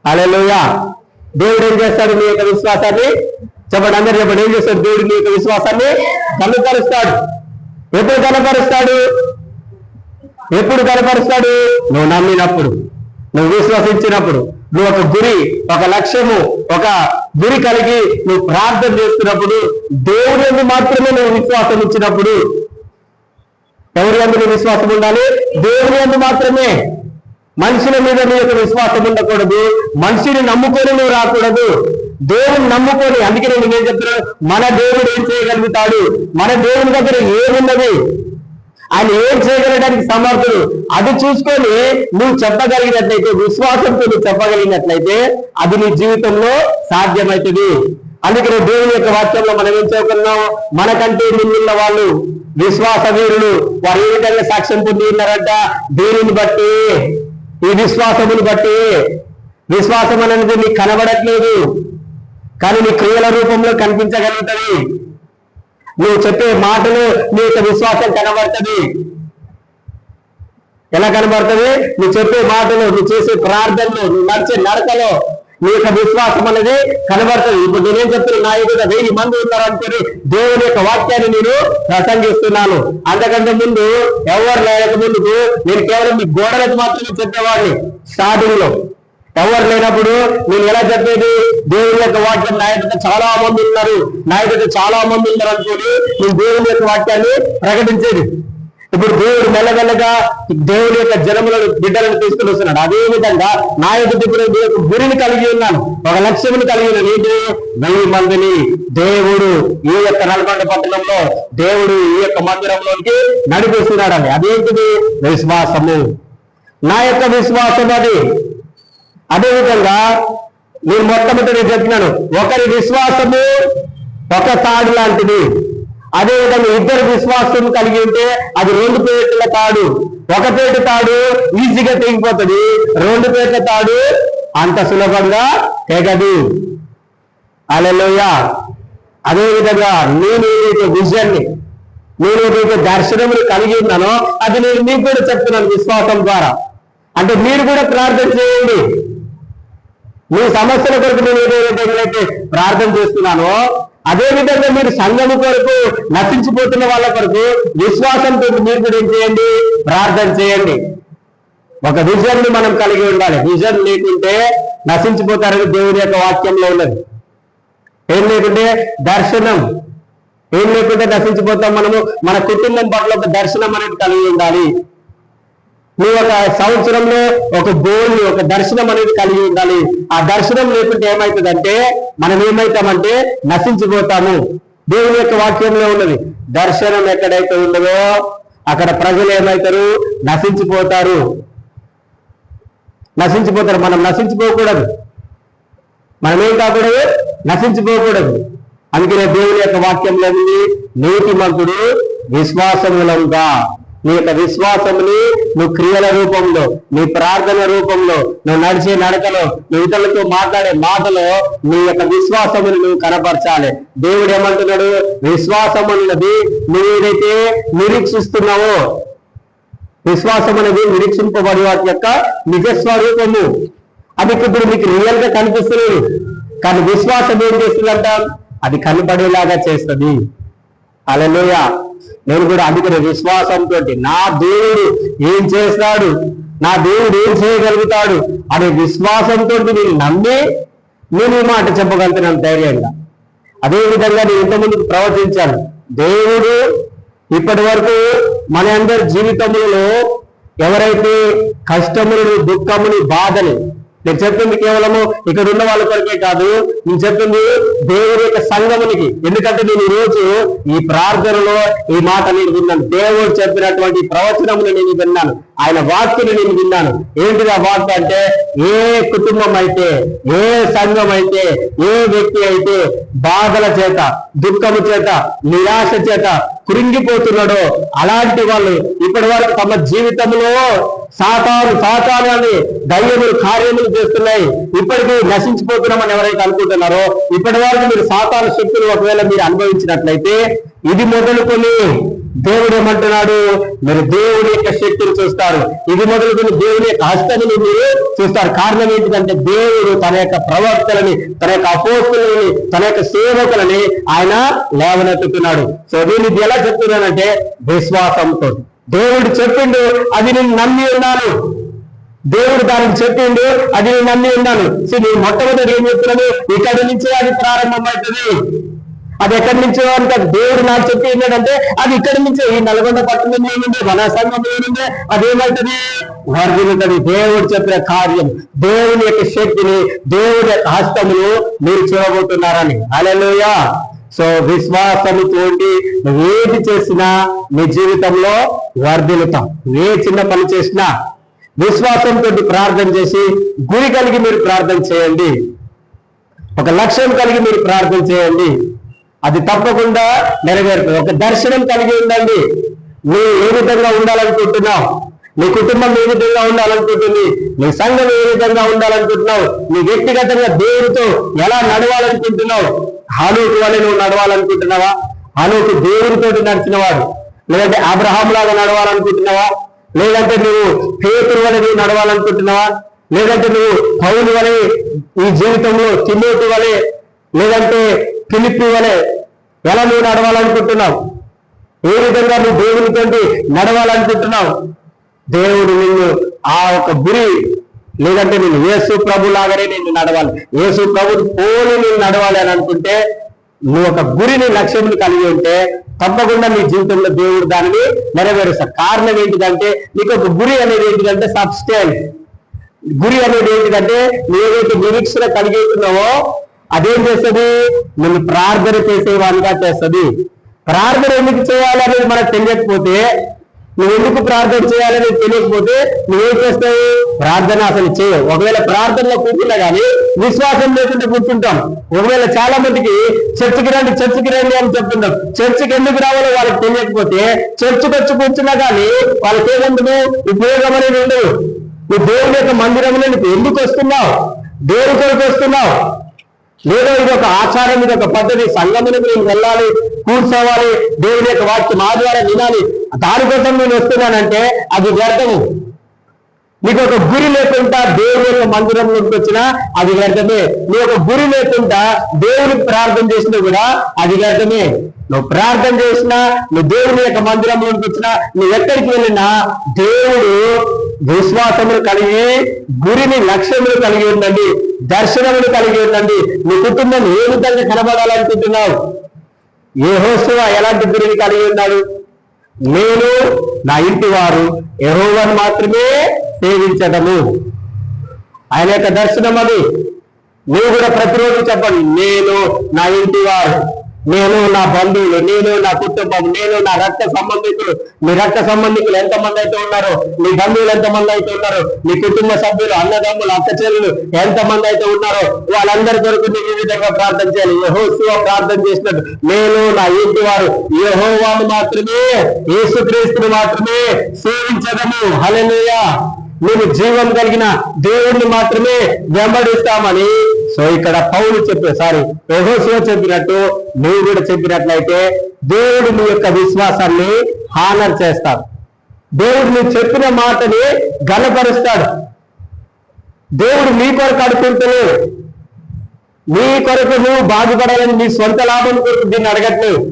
హల్లెలూయా. దేవుడు ఏం చేస్తాడు, నీ యొక్క విశ్వాసాన్ని చెప్పండి, అందరు చెప్పండి, ఏం చేస్తాడు దేవుడు నీ యొక్క విశ్వాసాన్ని ఘనపరుస్తాడు. ఎప్పుడు ఘనపరుస్తాడు, ఎప్పుడు ఘనపరుస్తాడు, నువ్వు నమ్మినప్పుడు, నువ్వు విశ్వసించినప్పుడు, నువ్వు ఒక గురి, ఒక లక్ష్యము, ఒక గురి కలిగి నువ్వు ప్రార్థన చేస్తున్నప్పుడు, దేవుడి యందు మాత్రమే నువ్వు విశ్వాసం ఇచ్చినప్పుడు. ఎవరి యందు నువ్వు విశ్వాసం ఉండాలి, దేవుడి యందు మాత్రమే. మనుషుల మీద నీ యొక్క విశ్వాసం ఉండకూడదు, మనిషిని నమ్ముకొని నువ్వు రాకూడదు, దేవుని నమ్ముకొని. అందుకే నేను ఏం చెప్తున్నాను, మన దేవుడు ఏం చేయగలుగుతాడు, మన దేవుని దగ్గర ఏమున్నది, ఆయన ఏం చేయగలడానికి సమర్థుడు, అది చూసుకొని నువ్వు చెప్పగలిగినట్లయితే, విశ్వాసంతో నువ్వు చెప్పగలిగినట్లయితే అది నీ జీవితంలో సాధ్యమవుతుంది. అందుకనే దేవుని యొక్క వాక్యంలో మనం ఏం చదువుకున్నాం, మనకంటే ముందున్న వాళ్ళు విశ్వాస వీరులు, వారు ఏ విధంగా సాక్ష్యం పొంది ఉన్నారంట, దేనిని బట్టి, ఈ విశ్వాసముని బట్టి. విశ్వాసం అనేది నీకు కనబడట్లేదు, కానీ నీ క్రియల రూపంలో కనిపించగలుగుతుంది. నువ్వు చెప్పే మాటలు నీ యొక్క విశ్వాసం కనబడుతుంది. ఎలా కనబడుతుంది, నువ్వు చెప్పే మాటలు, నువ్వు చేసే ప్రార్థనలు, నువ్వు నడిచే నడకలో నీ యొక్క విశ్వాసం అనేది కనబడుతుంది. ఇప్పుడు నేనేం చెప్తున్నా, నా ఎదుట 1000 మంది ఉన్నారనుకుని దేవుని యొక్క వాక్యాన్ని నేను ప్రసంగిస్తున్నాను. అంతకంటే ముందు ఎవరు లేక ముందుకు నేను కేవలం మీ గోడలకు మాత్రమే చెప్పేవాడిని. స్టార్టింగ్ లో ఎవరు లేనప్పుడు నేను ఎలా చెప్పేది, దేవుని యొక్క వాక్యం నా ఎదుట చాలా మంది ఉన్నారు, నా ఎదుట చాలా మంది ఉన్నారు అనుకుని నేను దేవుని యొక్క వాక్యాన్ని ప్రకటించేది. ఇప్పుడు దేవుడు మెల్లమెల్లగా దేవుని యొక్క జనములను, బిడ్డలను తీసుకుని వస్తున్నాడు. అదే విధంగా నా ఎదుట ఇప్పుడు గురిని కలిగి ఉన్నాను, ఒక లక్ష్యమును కలిగి ఉన్నాను. ఏంటి, 1000 మందిని దేవుడు ఈ యొక్క నల్గొండ పట్టణంలో దేవుడు ఈ యొక్క మందిరంలోకి నడిపిస్తున్నాడని. అదేంటిది, విశ్వాసము, నా యొక్క విశ్వాసం అది. అదేవిధంగా నేను మొట్టమొదటి చెప్పినాను, ఒకరి విశ్వాసము ఒక తాడు లాంటిది. అదేవిధంగా ఇద్దరు విశ్వాసం కలిగి ఉంటే అది 2 పేటల తాడు. ఒక పేట తాడు ఈజీగా తెగిపోతుంది, 2 పేటల తాడు అంత సులభంగా తెగదు. హల్లెలూయా. అదేవిధంగా నేను ఏదైతే విజన్ని, నేను ఏదైతే దర్శనములు కలిగి ఉన్నానో అది నేను మీకు కూడా చెప్తున్నాను విశ్వాసం ద్వారా. అంటే మీరు కూడా ప్రార్థన చేయండి. మీ సమస్యల కొరకు నేను ఏదైతే ప్రార్థన చేస్తున్నానో అదే విధంగా మీరు సంఘము కొరకు, నశించిపోతున్న వాళ్ళ కొరకు విశ్వాసంతో మీరు కూడా ఏం చేయండి, ప్రార్థన చేయండి. ఒక విజన్ ని మనం కలిగి ఉండాలి. విజన్ లేకుంటే నశించిపోతారని దేవుని యొక్క వాక్యంలో ఉన్నది. ఏం లేకుంటే దర్శనం, ఏం లేకుంటే నశించిపోతాం మనము. మన కుటుంబం పట్ల ఒక దర్శనం అనేది కలిగి ఉండాలి. నువ్వు ఒక సంవత్సరంలో ఒక గోల్, ఒక దర్శనం అనేది కలిగి ఉండాలి. ఆ దర్శనం లేకుంటే ఏమవుతుందంటే మనం ఏమవుతామంటే నశించిపోతాము. దేవుని యొక్క వాక్యంలో ఉన్నది, దర్శనం ఎక్కడైతే ఉన్నదో అక్కడ ప్రజలు ఏమవుతారు, నశించిపోతారు. నశించిపోతారు. మనం నశించిపోకూడదు, మనం ఏం కాకూడదు, నశించిపోకూడదు. అందుకనే దేవుని యొక్క వాక్యంలో ఉంది, నీతిమంతుడు విశ్వాసములంగా. నీ యొక్క విశ్వాసముని నువ్వు క్రియల రూపంలో, నీ ప్రార్థన రూపంలో, నువ్వు నడిచే నడకలో, నువ్వు ఇతరులతో మాట్లాడే మాటలో నీ యొక్క విశ్వాసముని నువ్వు కనపరచాలి. దేవుడు ఏమంటున్నాడు, విశ్వాసం అన్నది నువ్వు ఏదైతే నిరీక్షిస్తున్నావో, విశ్వాసం అనేది నిరీక్షింపబడి వాటి యొక్క నిజస్వరూపము. అది ఇప్పుడు మీకు రియల్ గా కనిపిస్తలేదు, కానీ విశ్వాసం ఏం చేస్తుందంట, అది కనపడేలాగా చేస్తుంది. హల్లెలూయా. నేను కూడా అందుకనే విశ్వాసంతో నా దేవుడు ఏం చేస్తాడు, నా దేవుడు ఏం చేయగలుగుతాడు అనే విశ్వాసంతో నేను నమ్మి నేను ఈ మాట చెప్పగలుగుతున్నాను ధైర్యంగా. అదేవిధంగా నేను ఇంతకుముందు ప్రవర్తించాను. దేవుడు ఇప్పటి వరకు మన అందరి జీవితంలో ఎవరైతే కష్టములను, దుఃఖముని, బాధని నేను చెప్పింది కేవలము ఇక్కడ ఉన్న వాళ్ళ కొరకే కాదు, నేను చెప్పింది దేవుడి యొక్క సంఘమునికి. ఎందుకంటే నేను ఈ రోజు ఈ ప్రార్థనలో ఈ మాట నేను విన్నాను. దేవుడు చెప్పినటువంటి ప్రవచనమును నేను విన్నాను, ఆయన వాక్యను నేను విన్నాను. ఏంటిది ఆ వాక్యం అంటే, ఏ కుటుంబం అయితే, ఏ సంఘం అయితే, ఏ వ్యక్తి అయితే బాధల చేత, దుఃఖము చేత, నిరాశ చేత కృంగిపోతున్నాడో అలాంటి వాళ్ళు ఇప్పటి వరకు తమ జీవితంలో సాతాను అని దయ్యములు కార్యములు చేస్తున్నాయి, ఇప్పటికీ నశించిపోతున్నామని ఎవరైతే అనుకుంటున్నారో, ఇప్పటి వరకు మీరు సాతాను శక్తులు ఒకవేళ మీరు అనుభవించినట్లయితే ఇది మొదలుకొని దేవుడు ఏమంటున్నాడు, మీరు దేవుడి యొక్క శక్తిని చూస్తారు. ఇది మొదలుకొని దేవుడి యొక్క హస్తాన్ని మీరు చూస్తారు. కారణం ఏంటిదంటే దేవుడు తన యొక్క ప్రవక్తలని, తన యొక్క అపోస్తులని, తన యొక్క సేవకులని ఆయన లేవనెత్తుతున్నాడు. సో నేను ఎలా చెప్తున్నానంటే విశ్వాసంతో. దేవుడు చెప్పిండు, అది నేను నమ్మి ఉన్నాను. దేవుడు దానికి చెప్పిండు, అది నేను నమ్మి ఉన్నాను. సో నేను మొట్టమొదటి ఏం చెప్తున్నాను, ఇక్కడి నుంచే అది ప్రారంభమవుతుంది. అది ఎక్కడి నుంచో అంటే దేవుడు నాకు చెప్పి ఏంటంటే అది ఇక్కడి నుంచే, ఈ నల్గొండ పట్టణంలో నుండి, మన సంఘంలో నుండి అదేమవుతుంది, వర్ధిల్లుతుంది. దేవుడు చెప్పిన కార్యం, దేవుని యొక్క శక్తిని, దేవుడి యొక్క హస్తమును మీరు చూడబోతున్నారని. హల్లెలూయా. సో విశ్వాసముతోటి నువ్వు ఏది చేసినా నీ జీవితంలో వర్ధిల్లుతాం. ఏ చిన్న పని చేసినా విశ్వాసంతో ప్రార్థన చేసి, గురి కలిగి మీరు ప్రార్థన చేయండి, ఒక లక్ష్యం కలిగి మీరు ప్రార్థన చేయండి, అది తప్పకుండా నెరవేరుతుంది. ఒక దర్శనం కలిగి ఉండండి. నువ్వు ఏ విధంగా ఉండాలనుకుంటున్నావు, నీ కుటుంబం ఏ విధంగా ఉండాలనుకుంటుంది, నీ సంఘం ఏ విధంగా ఉండాలనుకుంటున్నావు, నీ వ్యక్తిగతంగా దేవుడితో ఎలా నడవాలనుకుంటున్నావు. హనోకు వలె నువ్వు నడవాలనుకుంటున్నావా? హనోకు దేవుడితో నడిచినవాడు. లేదంటే అబ్రహాం లాగా నడవాలనుకుంటున్నావా? లేదంటే నువ్వు పేతురు వలె నువ్వు నడవాలనుకుంటున్నావా? లేదంటే నువ్వు పౌలు వలె ఈ జీవితంలో, తిమోతి వలె, లేదంటే ఫిలిప్పీ వలె ఎలా నువ్వు నడవాలనుకుంటున్నావు? ఏ విధంగా నువ్వు దేవునితోటి నడవాలనుకుంటున్నావు? దేవుడు నిన్ను ఆ ఒక గురి, లేదంటే నేను యేసు ప్రభు లాగానే నేను నడవాలి, యేసు ప్రభుని పోలి నేను నడవాలి అని అనుకుంటే, నువ్వు ఒక గురిని, లక్ష్యంని కలిగి ఉంటే తప్పకుండా నీ జీవితంలో దేవుడు దానిని నెరవేరుస్తాడు. కారణం ఏంటిదంటే, నీకు ఒక గురి అనేది ఏంటిదంటే సబ్స్టెన్స్. గురి అనేది ఏంటిదంటే, నువ్వు ఏదైతే నిరీక్షణ కలిగి ఉంటున్నావో అదేం చేస్తుంది, నిన్ను ప్రార్థన చేసేవాడిగా చేస్తుంది. ప్రార్థన ఎందుకు చేయాలనేది మనకు తెలియకపోతే, నువ్వు ఎందుకు ప్రార్థన చేయాలనేది తెలియకపోతే నువ్వేం చేస్తావు, ప్రార్థన అసలు చేయవు. ఒకవేళ ప్రార్థనలో కూర్చున్నా కానీ విశ్వాసం లేకుండా కూర్చుంటాం. ఒకవేళ చాలా మందికి చర్చికి రండి అని చెప్తుంటాం. చర్చికి ఎందుకు రావాలో వాళ్ళకి తెలియకపోతే చర్చికి వచ్చి కూర్చున్నా కానీ వాళ్ళకి ఏముండదు, ఉపయోగం అనేది ఉండదు. నువ్వు దేవుని యొక్క మందిరంలో నువ్వు ఎందుకు వస్తున్నావు, దేవుని కొరకు వస్తున్నావు. లేదో ఇది ఒక ఆచారం, ఇది ఒక పద్ధతి, సంఘమునికి నేను వెళ్ళాలి, కూర్చోవాలి, దేవుని యొక్క వాక్యం ఆదివారం వినాలి, దానికోసం నేను వస్తున్నానంటే అది వ్యర్థము. నీకు ఒక గురి లేకుండా దేవుని యొక్క మందిరంలోకి వచ్చినా అది వ్యర్థమే. నీ ఒక గురి లేకుండా దేవునికి ప్రార్థన చేసినా కూడా అది వ్యర్థమే. నువ్వు ప్రార్థన చేసినా, నువ్వు దేవుని యొక్క మందిరంలోకి వచ్చినా, నువ్వు ఎక్కడికి వెళ్ళినా దేవుడు విశ్వాసములు కలిగి, గురిని, లక్ష్యములు కలిగి ఉండండి, దర్శనములు కలిగి ఉండండి. నీ కుటుంబం ఏ విధంగా కనబడాలనుకుంటున్నావు? యెహోషువ ఎలాంటి గురిని కలిగి ఉన్నాడు? నేను నా ఇంటి వారు యెహోవాను మాత్రమే సేవించడము. ఆయన యొక్క దర్శనం అది. నువ్వు కూడా ప్రతిరోజు చెప్పండి, నేను నా ఇంటి వారు, నేను నా బంధువులు, నేను నా కుటుంబం, నేను నా రక్త సంబంధికులు. నీ రక్త సంబంధికులు ఎంతమంది అయితే ఉన్నారో, నీ బంధువులు ఎంతమంది అయితే ఉన్నారో, నీ కుటుంబ సభ్యులు, అన్నదమ్ములు, అక్కచెల్లెలు ఎంతమంది అయితే ఉన్నారో వాళ్ళందరి కొరకు నీకు ఈ విధంగా ప్రార్థన చేయాలి. యెహోషువ ప్రార్థన చేసినట్టు, నేను నా ఇంటి వారు యెహోవాను మాత్రమే, యేసుక్రీస్తును మాత్రమే సేవించడము. హల్లెలూయా. నేను జీవం కలిగిన దేవుణ్ణి మాత్రమే వెంబడిస్తామని. సో ఇక్కడ పౌలు యెహోషువ చెప్పినట్టు నువ్వు కూడా చెప్పినట్లయితే దేవుడు నీ యొక్క విశ్వాసాన్ని హానర్ చేస్తాడు. దేవుడు నువ్వు చెప్పిన మాటని ఘనపరుస్తాడు. దేవుడు నీ కొరకు అడుగుతుంటలేవు, నీ కొరకు నువ్వు బాగుపడాలని, నీ సొంత లాభం కొరకు దీన్ని అడగట్లేవు.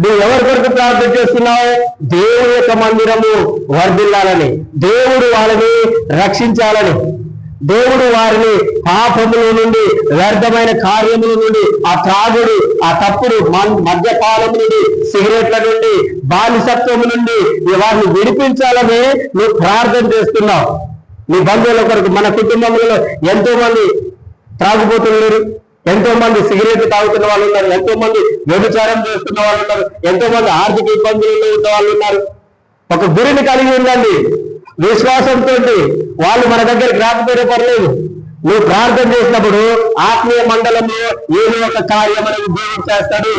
నువ్వు ఎవరి కొరకు ప్రార్థన చేస్తున్నావు? దేవుని యొక్క మందిరము వర్ధిల్లాలని, దేవుడు వాళ్ళని రక్షించాలని, దేవుడు వారిని పాపముల నుండి, వ్యర్థమైన కార్యముల నుండి, ఆ త్రాగుడు, ఆ తప్పుడు మద్యపానము నుండి, సిగరెట్ల నుండి, బానిసత్వము నుండి వారిని విడిపించాలని నువ్వు ప్రార్థన చేస్తున్నావు. నీ బంధువుల కొరకు, మన కుటుంబంలో ఎంతో మంది త్రాగుబోతున్నారు, ఎంతో మంది సిగరెట్ తాగుతున్న వాళ్ళు ఉన్నారు, ఎంతో మంది వ్యభిచారం చేస్తున్న వాళ్ళు ఉన్నారు, ఎంతో మంది ఆర్థిక ఇబ్బందుల్లో ఉన్న వాళ్ళు ఉన్నారు. ఒక గురిని కలిగి ఉండండి, విశ్వాసంతో వాళ్ళు మన దగ్గరికి రాకపోయినా పర్లేదు. నువ్వు ప్రార్థన చేసినప్పుడు ఆత్మీయ మండలంలో ఏదో ఒక కార్యం అనేది దేవుడు చేస్తాడు.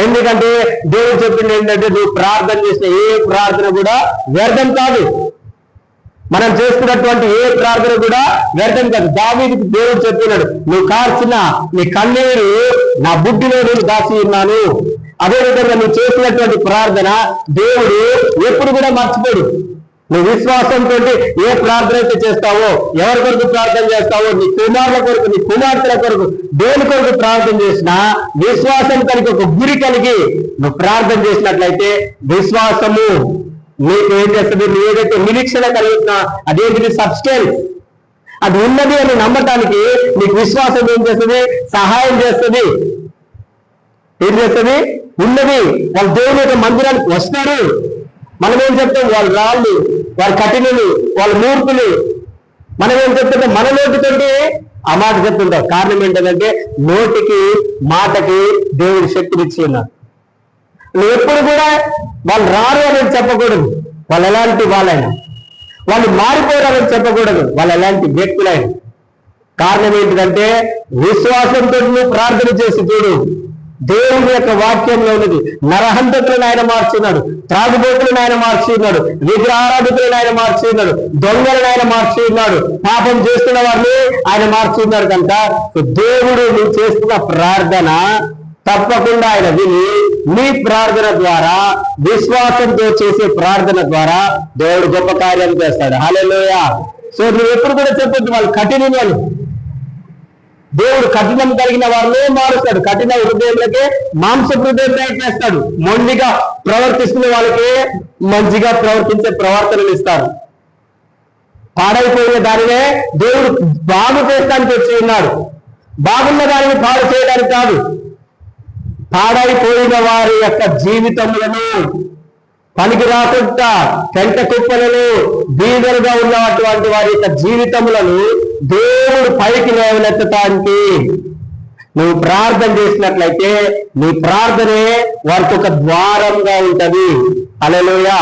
ఎందుకంటే దేవుడు చెప్పింది ఏంటంటే, నువ్వు ప్రార్థన చేసిన ఏ ప్రార్థన కూడా వ్యర్థం కాదు. మనం చేసుకున్నటువంటి ఏ ప్రార్థన కూడా వ్యర్థం కాదు. దావీదుకు దేవుడు చెప్పినాడు, నువ్వు కార్చిన నీ కన్నీరు నా బుద్ధిలో నేను దాచి ఉన్నాను. అదేవిధంగా నువ్వు చేసినటువంటి ప్రార్థన దేవుడు ఎప్పుడు కూడా మర్చిపోడు. నువ్వు విశ్వాసంతో ఏ ప్రార్థన అయితే చేస్తావో, ఎవరి కొరకు ప్రార్థన చేస్తావో, నీ కుమారుల కొరకు, నీ కుమార్తెల కొరకు, దేని కొరకు ప్రార్థన చేసినా విశ్వాసం కలిగి, ఒక గురి కలిగి నువ్వు ప్రార్థన చేసినట్లయితే విశ్వాసము నీకు ఏం చేస్తుంది? నువ్వు ఏదైతే నిరీక్షణ కలుగుతున్నా అదేంటిది? సబ్స్టెన్స్. అది ఉన్నది అని నమ్మటానికి నీకు విశ్వాసం ఏం చేస్తుంది? సహాయం చేస్తుంది. ఏం చేస్తుంది? ఉన్నది. వాళ్ళు దేవుని యొక్క మందిరానికి వస్తారు. మనం ఏం చెప్తాం? వాళ్ళు రాళ్ళు, వాళ్ళు కఠినలు, వాళ్ళు మూర్ఖులు. మనం ఏం చెప్తుంటే మన నోటితోటి ఆ మాట చెప్తుంటాం. కారణం ఏంటంటే నోటికి మాటకి దేవుడి శక్తినిచ్చి ఉన్నారు. నువ్వు ఎప్పుడు కూడా వాళ్ళు రారు అని చెప్పకూడదు, వాళ్ళు ఎలాంటి వాళ్ళైనా. వాళ్ళు మారిపోయారని చెప్పకూడదు, వాళ్ళు ఎలాంటి వ్యక్తులైనా. కారణం ఏంటంటే విశ్వాసంతో నువ్వు ప్రార్థన చేసి చూడు. దేవుని యొక్క వాక్యంలో ఉన్నది. నరహంతకులను ఆయన మార్చున్నాడు, త్రాగుబోతులను ఆయన మార్చి ఉన్నాడు, విగ్రహారాధికులను ఆయన మార్చి ఉన్నాడు, దొంగలను ఆయన మార్చి ఉన్నాడు, పాపం చేస్తున్న వారిని ఆయన మార్చి ఉన్నాడు. కనుక దేవుడు నువ్వు చేస్తున్న ప్రార్థన తప్పకుండా ఆయన విని నీ ప్రార్థన ద్వారా, విశ్వాసంతో చేసే ప్రార్థన ద్వారా దేవుడు గొప్ప కార్యం చేస్తాడు. హల్లెలూయా. సో నువ్వు ఎప్పుడు కూడా చెప్పొద్దు వాళ్ళు కఠినలు. దేవుడు కఠినం కలిగిన వారినే మారుస్తాడు. కఠిన హృదయంలోకే మాంస హృదయం ప్రయత్నిస్తాడు. మొండిగా ప్రవర్తిస్తున్న వాళ్ళకి మంచిగా ప్రవర్తించే ప్రవర్తనలు ఇస్తారు. పాడైపోయిన దానినే దేవుడు బాగు చేయడానికి వచ్చి ఉన్నాడు. బాగున్న దానిని పాడు చేయడానికి కాదు. పాడైపోయిన వారి యొక్క జీవితములను, పనికి రాకుండా పెంట కుప్పలను, బీదలుగా ఉన్నటువంటి వారి యొక్క జీవితములను దేవుడు పైకి లేవనెత్తడానికి నువ్వు ప్రార్థన చేసినట్లయితే నీ ప్రార్థనే వారికి ఒక ద్వారంగా ఉంటది. హల్లెలూయా.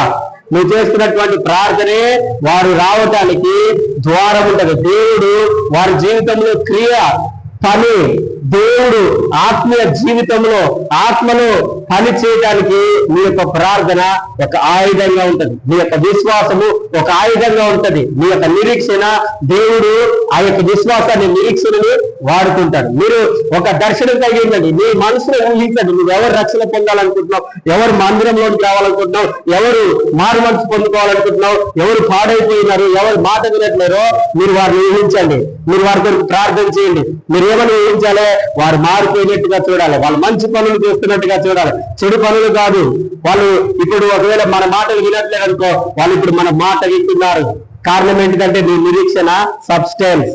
నువ్వు చేస్తున్నటువంటి ప్రార్థనే వారు రావటానికి ద్వారం ఉంటది. దేవుడు వారి జీవితంలో క్రియ, పని, దేవుడు ఆత్మీయ జీవితంలో, ఆత్మలో పని చేయడానికి నీ యొక్క ప్రార్థన ఒక ఆయుధంగా ఉంటది. నీ యొక్క విశ్వాసము ఒక ఆయుధంగా ఉంటది. నీ యొక్క నిరీక్షణ, దేవుడు ఆ యొక్క విశ్వాసాన్ని, నిరీక్షణని వాడుకుంటాడు. మీరు ఒక దర్శనం కలిగి ఉండండి. నీ మనసులో ఊహించండి. నువ్వు ఎవరు రక్షణ పొందాలనుకుంటున్నావు, ఎవరు మందిరంలోకి రావాలనుకుంటున్నావు, ఎవరు మారు మనసు పొందుకోవాలనుకుంటున్నావు, ఎవరు పాడైపోయినారు, ఎవరు మాట వినట్లేరో మీరు వారిని ఊహించండి. మీరు వారి కొరకు ప్రార్థన చేయండి. మీరు ఏమని ఊహించాలి? వారు మారిపోయినట్టుగా చూడాలి, వాళ్ళు మంచి పనులు చేస్తున్నట్టుగా చూడాలి, చెడు పనులు కాదు. వాళ్ళు ఇప్పుడు ఒకవేళ మన మాటలు వినట్లేదు అనుకో, వాళ్ళు ఇప్పుడు మన మాట వింటున్నారు. కారణం ఏంటంటే నీ నిరీక్షణ సబ్స్టెన్స్.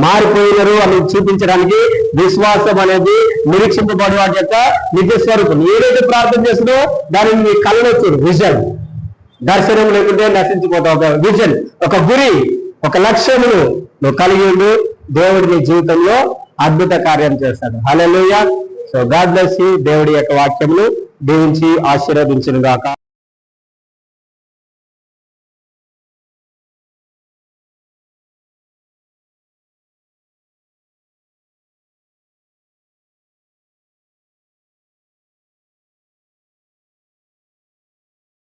మారిపోయినారు అని చూపించడానికి విశ్వాసం అనేది నిరీక్షింపబడి వాటి యొక్క నిజ స్వరూపం. ఏదైతే ప్రార్థన చేస్తుందో దానిని నీ కళ్ళలో చూడు. విజన్, దర్శనం లేకుంటే నశించిపోతావు. ఒక విజన్, ఒక గురి, ఒక లక్ష్యమును నువ్వు కలిగి ఉండు. దేవుడి నీ జీవితంలో అద్భుత కార్యం చేస్తాడు. Hallelujah. So God bless you. దేవుడి యొక్క వాక్యమును దీవించి ఆశీర్వదించును గాక.